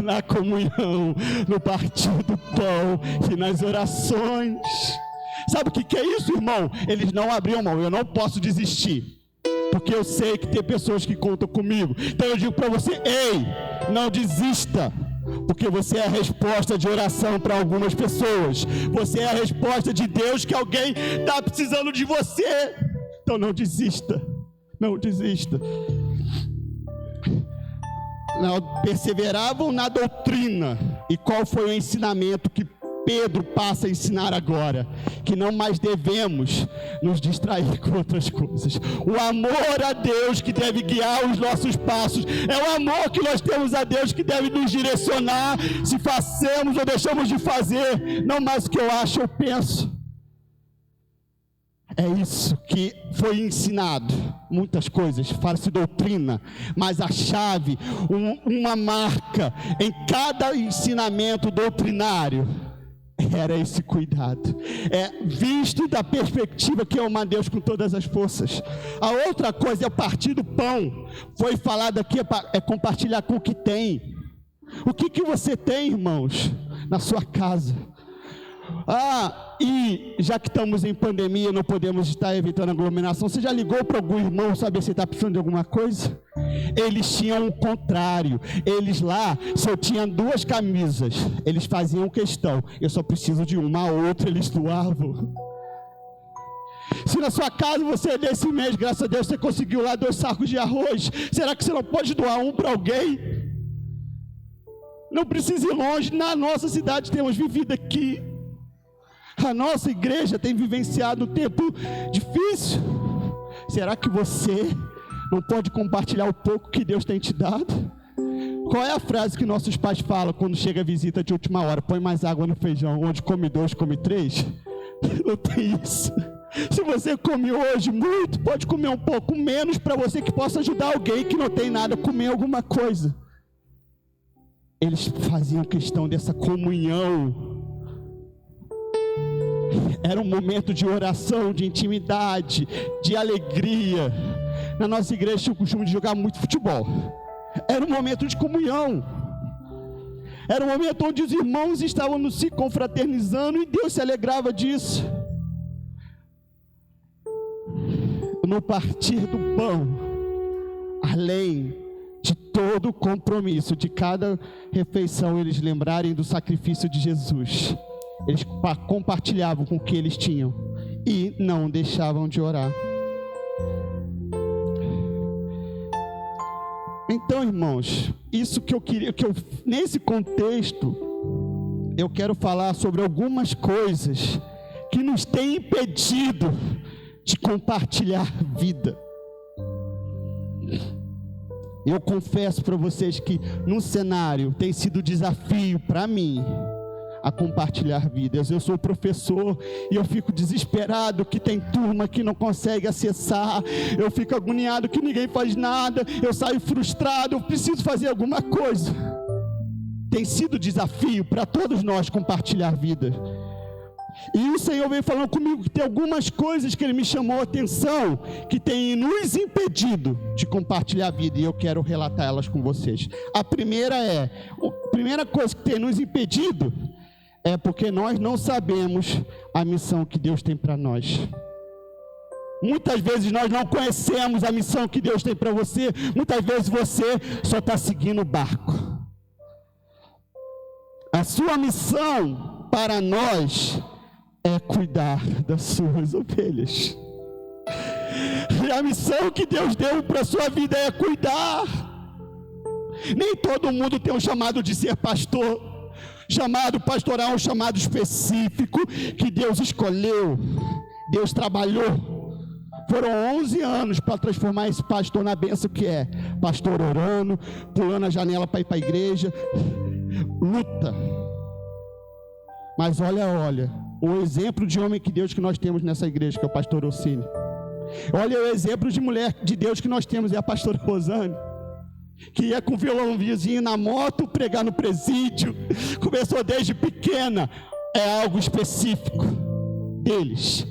na comunhão, no partir do pão e nas orações. Sabe o que é isso, irmão? Eles não abriam mão. Eu não posso desistir, porque eu sei que tem pessoas que contam comigo. Então eu digo para você: ei, não desista, porque você é a resposta de oração para algumas pessoas. Você é a resposta de Deus que alguém está precisando de você. Então não desista. Não desista. Perseveravam na doutrina. E qual foi o ensinamento que Pedro passa a ensinar agora? Que não mais devemos nos distrair com outras coisas. O amor a Deus que deve guiar os nossos passos. É o amor que nós temos a Deus que deve nos direcionar se fazemos ou deixamos de fazer. Não mais o que eu acho ou penso. É isso que foi ensinado. Muitas coisas, fala-se doutrina, mas a chave, uma marca em cada ensinamento doutrinário era esse cuidado. Visto da perspectiva que eu amo a Deus com todas as forças. A outra coisa é o partir do pão. Foi falado aqui, é compartilhar com o que tem. O que você tem, irmãos, na sua casa? E já que estamos em pandemia, não podemos estar evitando aglomeração. Você já ligou para algum irmão saber se está precisando de alguma coisa? Eles tinham o contrário. Eles lá, se eu tinha 2 camisas, eles faziam questão: eu só preciso de uma, a outra eles doavam. Se na sua casa você desse mês, graças a Deus, você conseguiu lá 2 sacos de arroz, será que você não pode doar um para alguém? Não precisa ir longe. Na nossa cidade temos vivido aqui. A nossa igreja tem vivenciado um tempo difícil. será que você não pode compartilhar o pouco que Deus tem te dado? Qual é a frase que nossos pais falam quando chega a visita de última hora? Põe mais água no feijão, onde come 2, come 3? Não tem isso. Se você come hoje muito, pode comer um pouco menos para você que possa ajudar alguém que não tem nada a comer alguma coisa. Eles faziam questão dessa comunhão. Era um momento de oração, de intimidade, de alegria. Na nossa igreja tinha o costume de jogar muito futebol. Era um momento de comunhão. Era um momento onde os irmãos estavam se confraternizando e Deus se alegrava disso. No partir do pão, além de todo o compromisso, de cada refeição, eles lembrarem do sacrifício de Jesus. Eles compartilhavam com o que eles tinham e não deixavam de orar. Então, irmãos, isso que eu queria, nesse contexto, eu quero falar sobre algumas coisas que nos têm impedido de compartilhar vida. Eu confesso para vocês que no cenário tem sido desafio para mim a compartilhar vidas. Eu sou professor e eu fico desesperado que tem turma que não consegue acessar, eu fico agoniado que ninguém faz nada, eu saio frustrado, eu preciso fazer alguma coisa. Tem sido desafio para todos nós compartilhar vida. E o Senhor veio falando comigo que tem algumas coisas que Ele me chamou a atenção, que tem nos impedido de compartilhar a vida, e eu quero relatar elas com vocês. A primeira coisa que tem nos impedido é porque nós não sabemos a missão que Deus tem para nós. Muitas vezes nós não conhecemos a missão que Deus tem para você. Muitas vezes você só está seguindo o barco. A sua missão para nós é cuidar das suas ovelhas. E a missão que Deus deu para a sua vida é cuidar. Nem todo mundo tem um chamado de ser pastor. Chamado pastoral é um chamado específico que Deus escolheu, Deus trabalhou. Foram 11 anos para transformar esse pastor na bênção que é. Pastor orando, pulando a janela para ir para a igreja, luta. Mas olha, o exemplo de homem de Deus que nós temos nessa igreja, que é o pastor Ocínio. Olha o exemplo de mulher de Deus que nós temos, é a pastora Rosane, que ia com violãozinho na moto pregar no presídio. Começou desde pequena. É algo específico deles.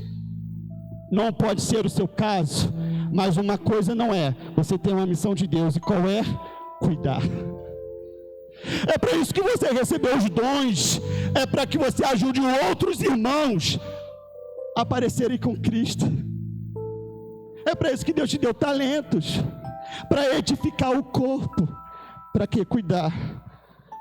Não pode ser o seu caso, mas uma coisa não é: você tem uma missão de Deus, e qual é? Cuidar. É para isso que você recebeu os dons, é para que você ajude outros irmãos a aparecerem com Cristo. É para isso que Deus te deu talentos, para edificar o corpo. Para que? Cuidar.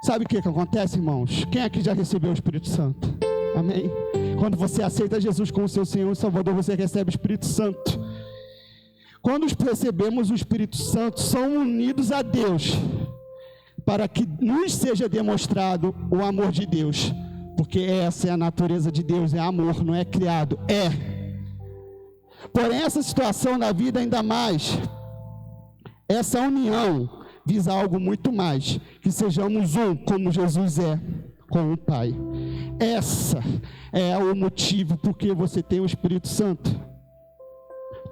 Sabe o que acontece, irmãos? Quem aqui já recebeu o Espírito Santo? Amém? Quando você aceita Jesus como seu Senhor e Salvador, você recebe o Espírito Santo. Quando recebemos o Espírito Santo, são unidos a Deus, para que nos seja demonstrado o amor de Deus. Porque essa é a natureza de Deus, é amor, não é criado, é. Porém, essa situação da vida ainda mais, essa união visa algo muito mais, que sejamos um como Jesus é com o Pai. Essa é o motivo porque você tem o Espírito Santo.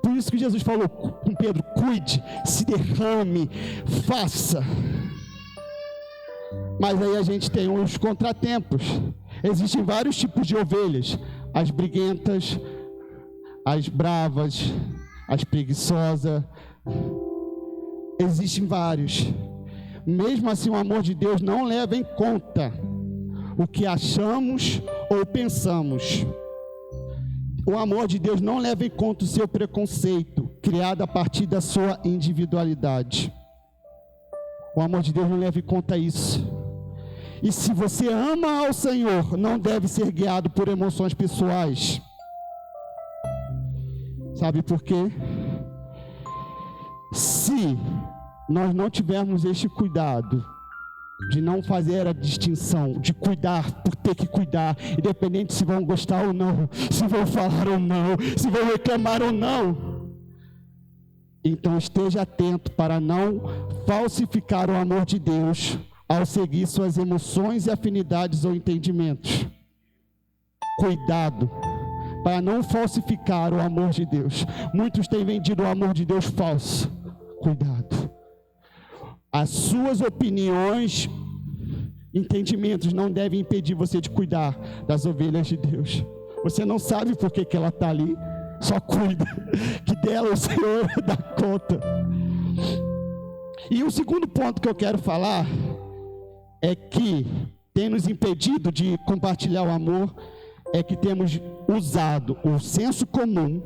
Por isso que Jesus falou com Pedro: cuide, se derrame, faça. Mas aí a gente tem uns contratempos. Existem vários tipos de ovelhas: as briguentas, as bravas, as preguiçosas. Existem vários. Mesmo assim, o amor de Deus não leva em conta o que achamos ou pensamos. O amor de Deus não leva em conta o seu preconceito, criado a partir da sua individualidade. O amor de Deus não leva em conta isso. E se você ama ao Senhor, não deve ser guiado por emoções pessoais. Sabe por quê? Se nós não tivermos este cuidado de não fazer a distinção, de cuidar por ter que cuidar, independente se vão gostar ou não, se vão falar ou não, se vão reclamar ou não, Então esteja atento para não falsificar o amor de Deus ao seguir suas emoções e afinidades ou entendimentos. Cuidado para não falsificar o amor de Deus. Muitos têm vendido o amor de Deus falso. Cuidado. As suas opiniões, entendimentos não devem impedir você de cuidar das ovelhas de Deus. Você não sabe por que ela está ali. Só cuida, que dela o Senhor dá conta. E o segundo ponto que eu quero falar é que tem nos impedido de compartilhar o amor, é que temos usado o senso comum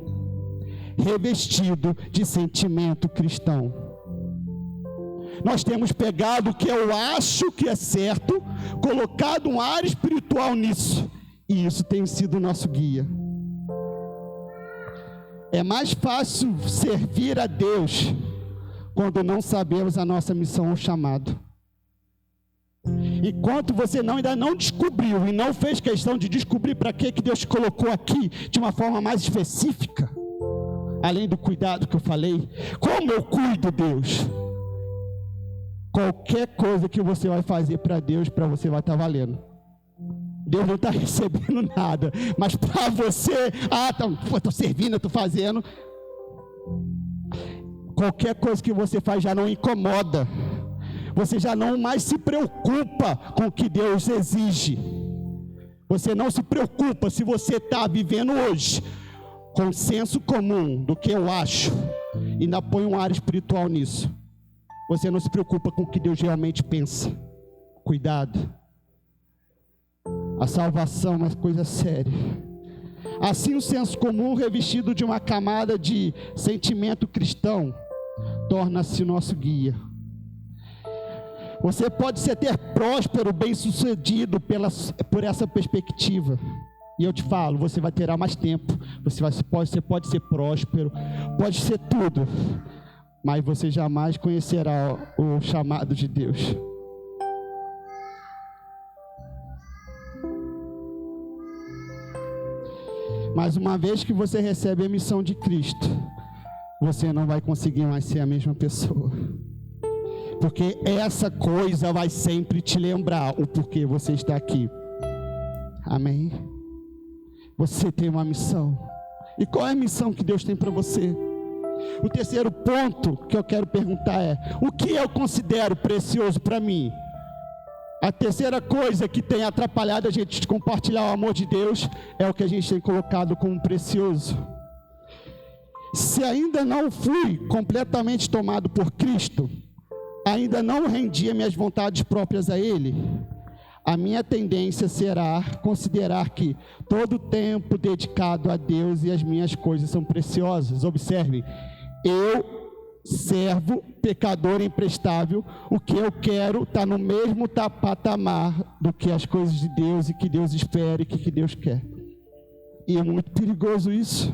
revestido de sentimento cristão. Nós temos pegado o que eu acho que é certo, colocado um ar espiritual nisso, e isso tem sido o nosso guia. É mais fácil servir a Deus quando não sabemos a nossa missão ou chamado. Enquanto você ainda não descobriu e não fez questão de descobrir para que Deus te colocou aqui de uma forma mais específica, além do cuidado que eu falei, como eu cuido, Deus? Qualquer coisa que você vai fazer para Deus, para você vai estar valendo. Deus não está recebendo nada, mas para você, estou servindo, estou fazendo. Qualquer coisa que você faz já não incomoda. Você já não mais se preocupa com o que Deus exige. Você não se preocupa se você está vivendo hoje com senso comum do que eu acho, e ainda põe um ar espiritual nisso. Você não se preocupa com o que Deus realmente pensa. Cuidado. A salvação é uma coisa séria. Assim, o senso comum revestido de uma camada de sentimento cristão torna-se nosso guia. Você pode ser próspero, bem-sucedido por essa perspectiva. E eu te falo, você vai ter mais tempo. Você pode ser próspero, pode ser tudo, mas você jamais conhecerá o chamado de Deus. Mas uma vez que você recebe a missão de Cristo, você não vai conseguir mais ser a mesma pessoa. Porque essa coisa vai sempre te lembrar o porquê você está aqui. Amém? Você tem uma missão. E qual é a missão que Deus tem para você? O terceiro ponto que eu quero perguntar é: o que eu considero precioso para mim? A terceira coisa que tem atrapalhado a gente de compartilhar o amor de Deus é o que a gente tem colocado como precioso. Se ainda não fui completamente tomado por Cristo, ainda não rendi minhas vontades próprias a Ele, a minha tendência será considerar que todo o tempo dedicado a Deus e as minhas coisas são preciosas. Observem, eu, servo, pecador imprestável, o que eu quero está no mesmo patamar do que as coisas de Deus e que Deus espera e que Deus quer. E é muito perigoso isso.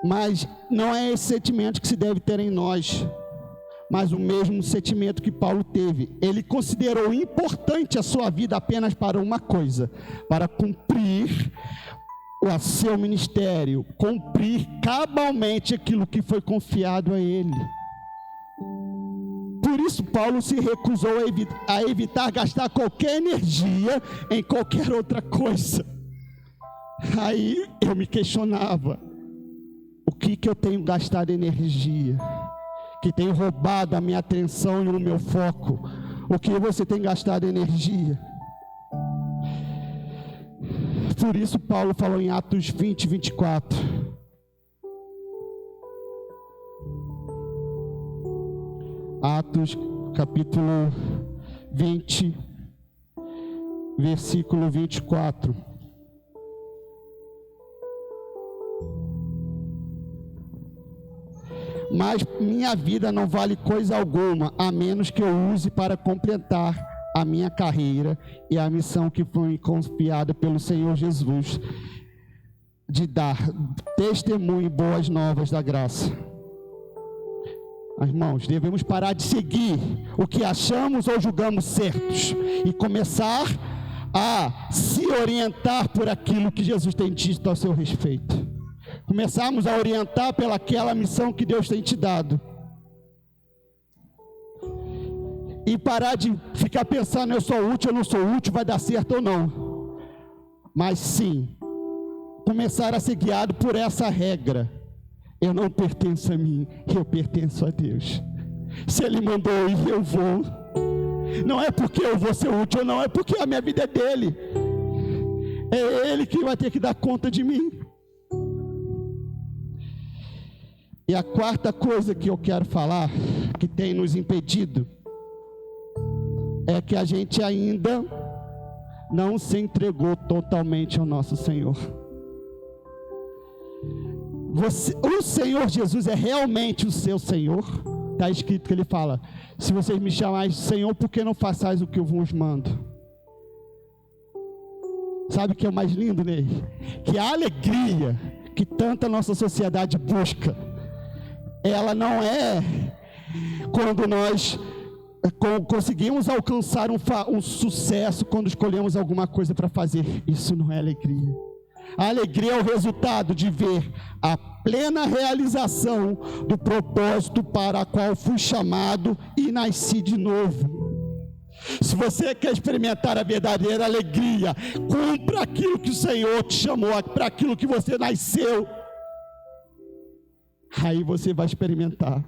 Mas não é esse sentimento que se deve ter em nós, mas o mesmo sentimento que Paulo teve. Ele considerou importante a sua vida apenas para uma coisa: para cumprir o seu ministério, cumprir cabalmente aquilo que foi confiado a ele. Por isso Paulo se recusou a evitar gastar qualquer energia em qualquer outra coisa. Aí eu me questionava: o que eu tenho gastado energia? Que tem roubado a minha atenção e o meu foco? O que você tem gastado energia? Por isso Paulo falou em Atos 20, 24. Atos capítulo 20, versículo 24. Mas minha vida não vale coisa alguma, a menos que eu use para completar a minha carreira e a missão que foi confiada pelo Senhor Jesus, de dar testemunho e boas novas da graça. Irmãos, devemos parar de seguir o que achamos ou julgamos certos e começar a se orientar por aquilo que Jesus tem dito ao seu respeito. Começarmos a orientar pelaquela missão que Deus tem te dado. E parar de ficar pensando, eu sou útil, eu não sou útil, vai dar certo ou não. Mas sim, começar a ser guiado por essa regra. Eu não pertenço a mim, eu pertenço a Deus. Se Ele mandou ir, eu vou. Não é porque eu vou ser útil, não é porque a minha vida é dele. É Ele que vai ter que dar conta de mim. E a quarta coisa que eu quero falar, que tem nos impedido, é que a gente ainda não se entregou totalmente ao nosso Senhor. O Senhor Jesus é realmente o seu Senhor. Está escrito que Ele fala: se vocês me chamarem de Senhor, por que não façais o que eu vos mando? Sabe o que é o mais lindo nele? Que a alegria que tanta nossa sociedade busca, ela não é quando nós conseguimos alcançar um sucesso, quando escolhemos alguma coisa para fazer. Isso não é alegria. A alegria é o resultado de ver a plena realização do propósito para o qual fui chamado e nasci de novo. Se você quer experimentar a verdadeira alegria, cumpra aquilo que o Senhor te chamou, para aquilo que você nasceu. Aí você vai experimentar.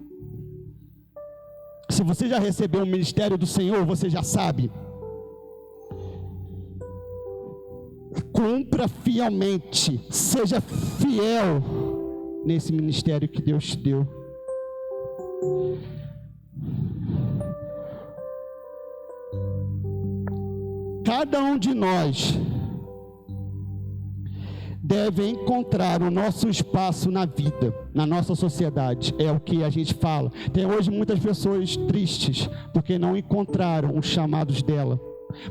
Se você já recebeu o ministério do Senhor, você já sabe. Cumpra fielmente, seja fiel nesse ministério que Deus te deu. Cada um de nós deve encontrar o nosso espaço na vida, na nossa sociedade. É o que a gente fala. Tem hoje muitas pessoas tristes porque não encontraram os chamados dela.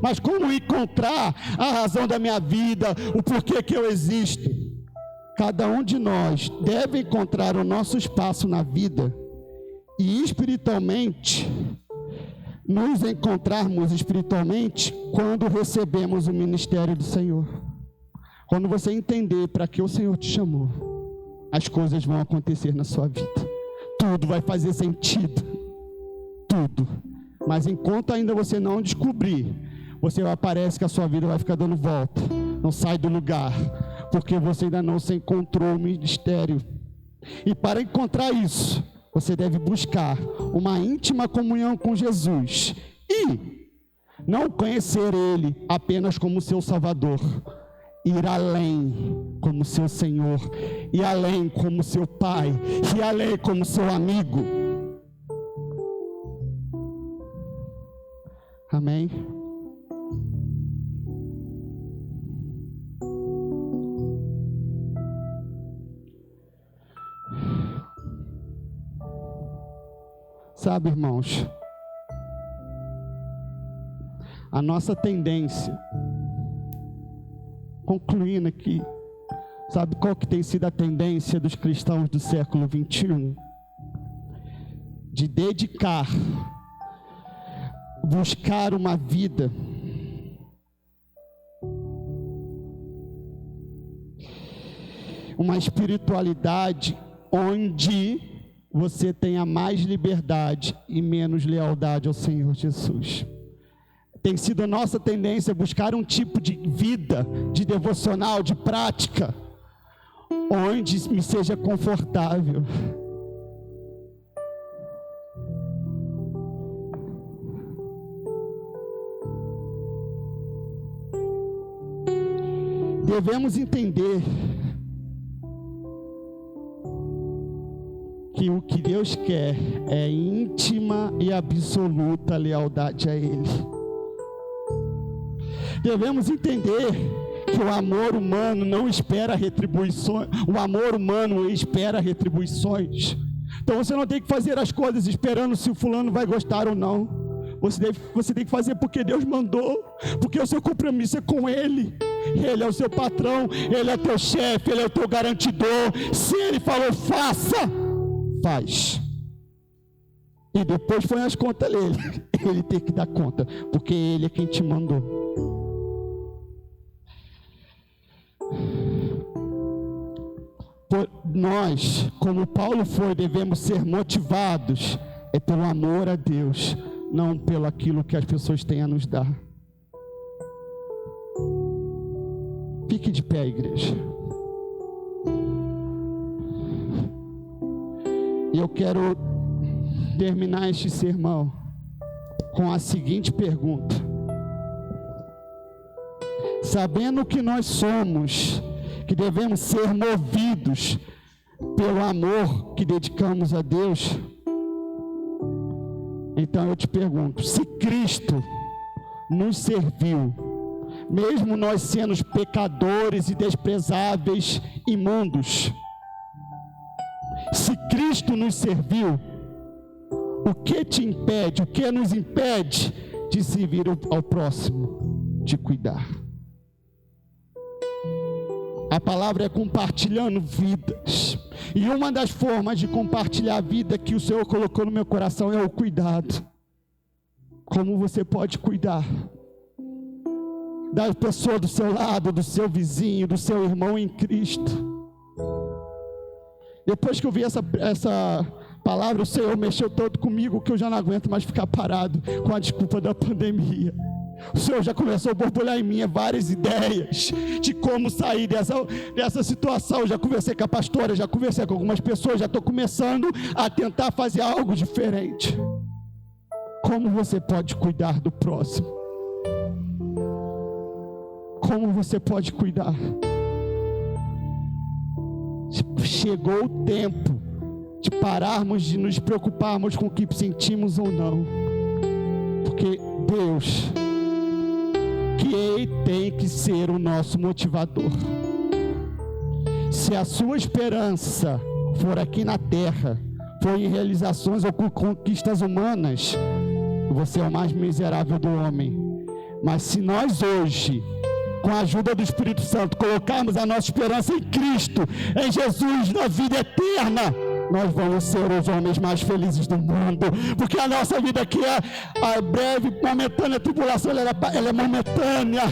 Mas como encontrar a razão da minha vida, o porquê que eu existo? Cada um de nós deve encontrar o nosso espaço na vida e espiritualmente, nos encontrarmos espiritualmente quando recebemos o ministério do Senhor. Quando você entender para que o Senhor te chamou, as coisas vão acontecer na sua vida. Tudo vai fazer sentido. Tudo. Mas enquanto ainda você não descobrir, parece que a sua vida vai ficar dando volta. Não sai do lugar. Porque você ainda não se encontrou o ministério. E para encontrar isso, você deve buscar uma íntima comunhão com Jesus. E não conhecer Ele apenas como seu Salvador. Ir além como seu Senhor, ir além como seu Pai, ir além como seu amigo. Amém? Sabe, irmãos, a nossa tendência, concluindo aqui, sabe qual que tem sido a tendência dos cristãos do século 21? De buscar uma vida uma espiritualidade onde você tenha mais liberdade e menos lealdade ao Senhor Jesus. Tem sido a nossa tendência buscar um tipo de vida, de devocional, de prática, onde me seja confortável. Devemos entender que o que Deus quer é íntima e absoluta lealdade a Ele. Devemos entender que o amor humano não espera retribuições, o amor humano espera retribuições. Então você não tem que fazer as coisas esperando se o fulano vai gostar ou não. Você tem que fazer porque Deus mandou, porque o seu compromisso é com Ele. Ele é o seu patrão, Ele é o teu chefe, Ele é o teu garantidor. Se Ele falou faça, faz. E depois põe as contas dele. Ele tem que dar conta, porque Ele é quem te mandou. nós, como Paulo foi, devemos ser motivados pelo amor a Deus, não pelo aquilo que as pessoas têm a nos dar. Fique de pé, igreja. E eu quero terminar este sermão com a seguinte pergunta: sabendo que nós somos, que devemos ser movidos pelo amor que dedicamos a Deus, então eu te pergunto, se Cristo nos serviu, mesmo nós sendo pecadores e desprezáveis, imundos, se Cristo nos serviu, o que te impede, o que nos impede de servir ao próximo, de cuidar? A palavra é compartilhando vidas, e uma das formas de compartilhar a vida que o Senhor colocou no meu coração é o cuidado. Como você pode cuidar da pessoa do seu lado, do seu vizinho, do seu irmão em Cristo? Depois que eu vi essa palavra, o Senhor mexeu tanto comigo que eu já não aguento mais ficar parado com a desculpa da pandemia. O Senhor já começou a borbulhar em mim várias ideias de como sair dessa situação. Eu já conversei com a pastora, já conversei com algumas pessoas, já estou começando a tentar fazer algo diferente. Como você pode cuidar do próximo? Como você pode cuidar? Chegou o tempo de pararmos de nos preocuparmos com o que sentimos ou não, porque Deus, que Ele tem que ser o nosso motivador. Se a sua esperança for aqui na terra, for em realizações ou conquistas humanas, você é o mais miserável do homem. Mas se nós hoje, com a ajuda do Espírito Santo, colocarmos a nossa esperança em Cristo, em Jesus, na vida eterna, nós vamos ser os homens mais felizes do mundo, porque a nossa vida aqui é a breve, momentânea tribulação, ela é momentânea,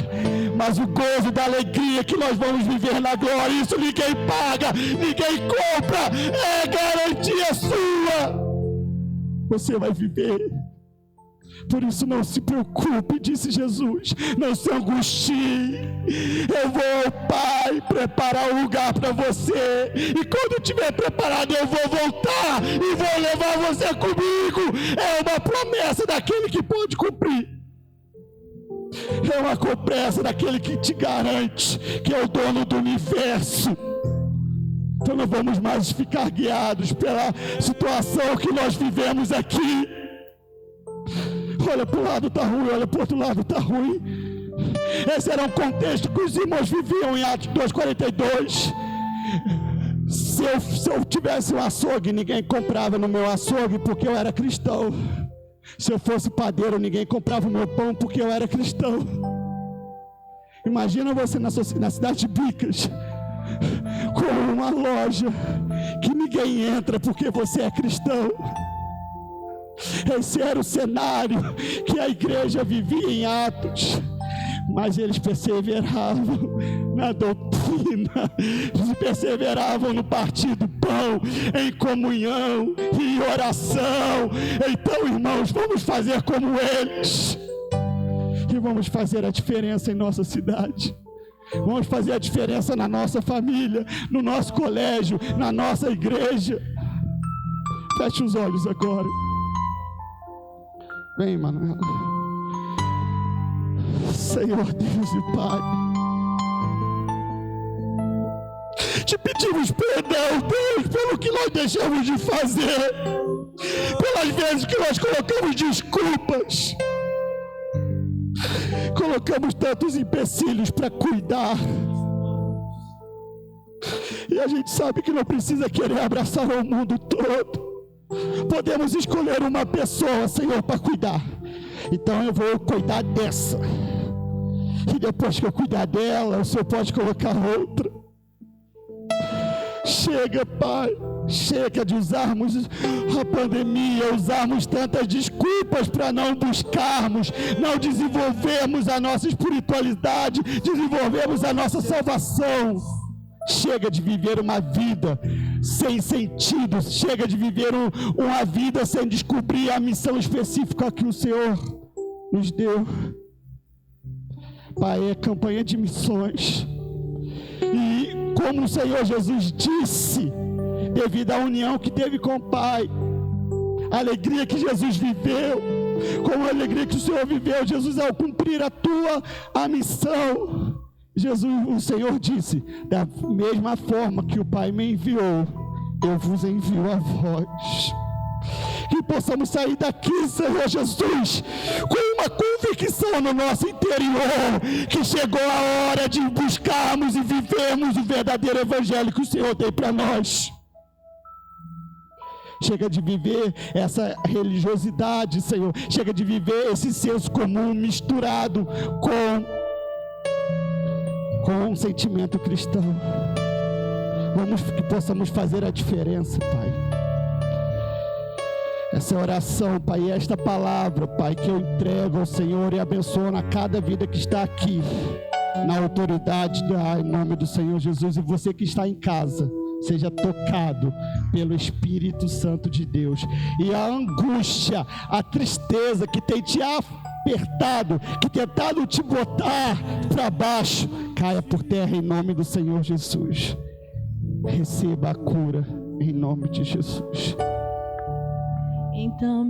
mas o gozo da alegria que nós vamos viver na glória, isso ninguém paga, ninguém compra, é garantia sua. Você vai viver. Por isso não se preocupe, disse Jesus, não se angustie. Eu vou ao Pai preparar um lugar para você, e quando eu estiver preparado eu vou voltar e vou levar você comigo. É uma promessa daquele que pode cumprir, é uma promessa daquele que te garante, que é o dono do universo. Então não vamos mais ficar guiados pela situação que nós vivemos aqui. Olha para o lado está ruim, olha para o outro lado está ruim. Esse era um contexto que os irmãos viviam em Atos 2,42. Se eu tivesse um açougue, ninguém comprava no meu açougue porque eu era cristão. Se eu fosse padeiro, ninguém comprava o meu pão porque eu era cristão. Imagina você na cidade de Bicas, com uma loja que ninguém entra porque você é cristão. Esse era o cenário que a igreja vivia em Atos, mas eles perseveravam na doutrina, eles perseveravam no partir do pão, em comunhão, em oração. Então, irmãos, vamos fazer como eles, e vamos fazer a diferença em nossa cidade, vamos fazer a diferença na nossa família, no nosso colégio, na nossa igreja. Feche os olhos agora. Vem, Manuela. Senhor Deus e Pai, te pedimos perdão, Deus, pelo que nós deixamos de fazer, pelas vezes que nós colocamos desculpas, colocamos tantos empecilhos para cuidar, e a gente sabe que não precisa querer abraçar o mundo todo. Podemos escolher uma pessoa, Senhor, para cuidar. Então eu vou cuidar dessa, e depois que eu cuidar dela, o Senhor pode colocar outra. Chega, Pai, chega de usarmos a pandemia, usarmos tantas desculpas para não buscarmos, não desenvolvermos a nossa espiritualidade, desenvolvermos a nossa salvação. Chega de viver uma vida sem sentido, chega de viver uma vida sem descobrir a missão específica que o Senhor nos deu. Pai, é campanha de missões. E como o Senhor Jesus disse, devido à união que teve com o Pai, a alegria que Jesus viveu, como a alegria que o Senhor viveu, Jesus, ao cumprir a missão, Jesus, o Senhor disse, da mesma forma que o Pai me enviou, eu vos envio a vós. Que possamos sair daqui, Senhor Jesus, com uma convicção no nosso interior, que chegou a hora de buscarmos e vivermos o verdadeiro evangelho que o Senhor tem para nós. Chega de viver essa religiosidade, Senhor. Chega de viver esse senso comum misturado com um sentimento cristão. Vamos que possamos fazer a diferença, Pai. Essa oração, Pai, esta palavra, Pai, que eu entrego ao Senhor e abençoo a cada vida que está aqui, na autoridade em nome do Senhor Jesus. E você que está em casa, seja tocado pelo Espírito Santo de Deus. E a angústia, a tristeza que tem te apertado, que tentado te botar para baixo, caia por terra em nome do Senhor Jesus. Receba a cura em nome de Jesus. Então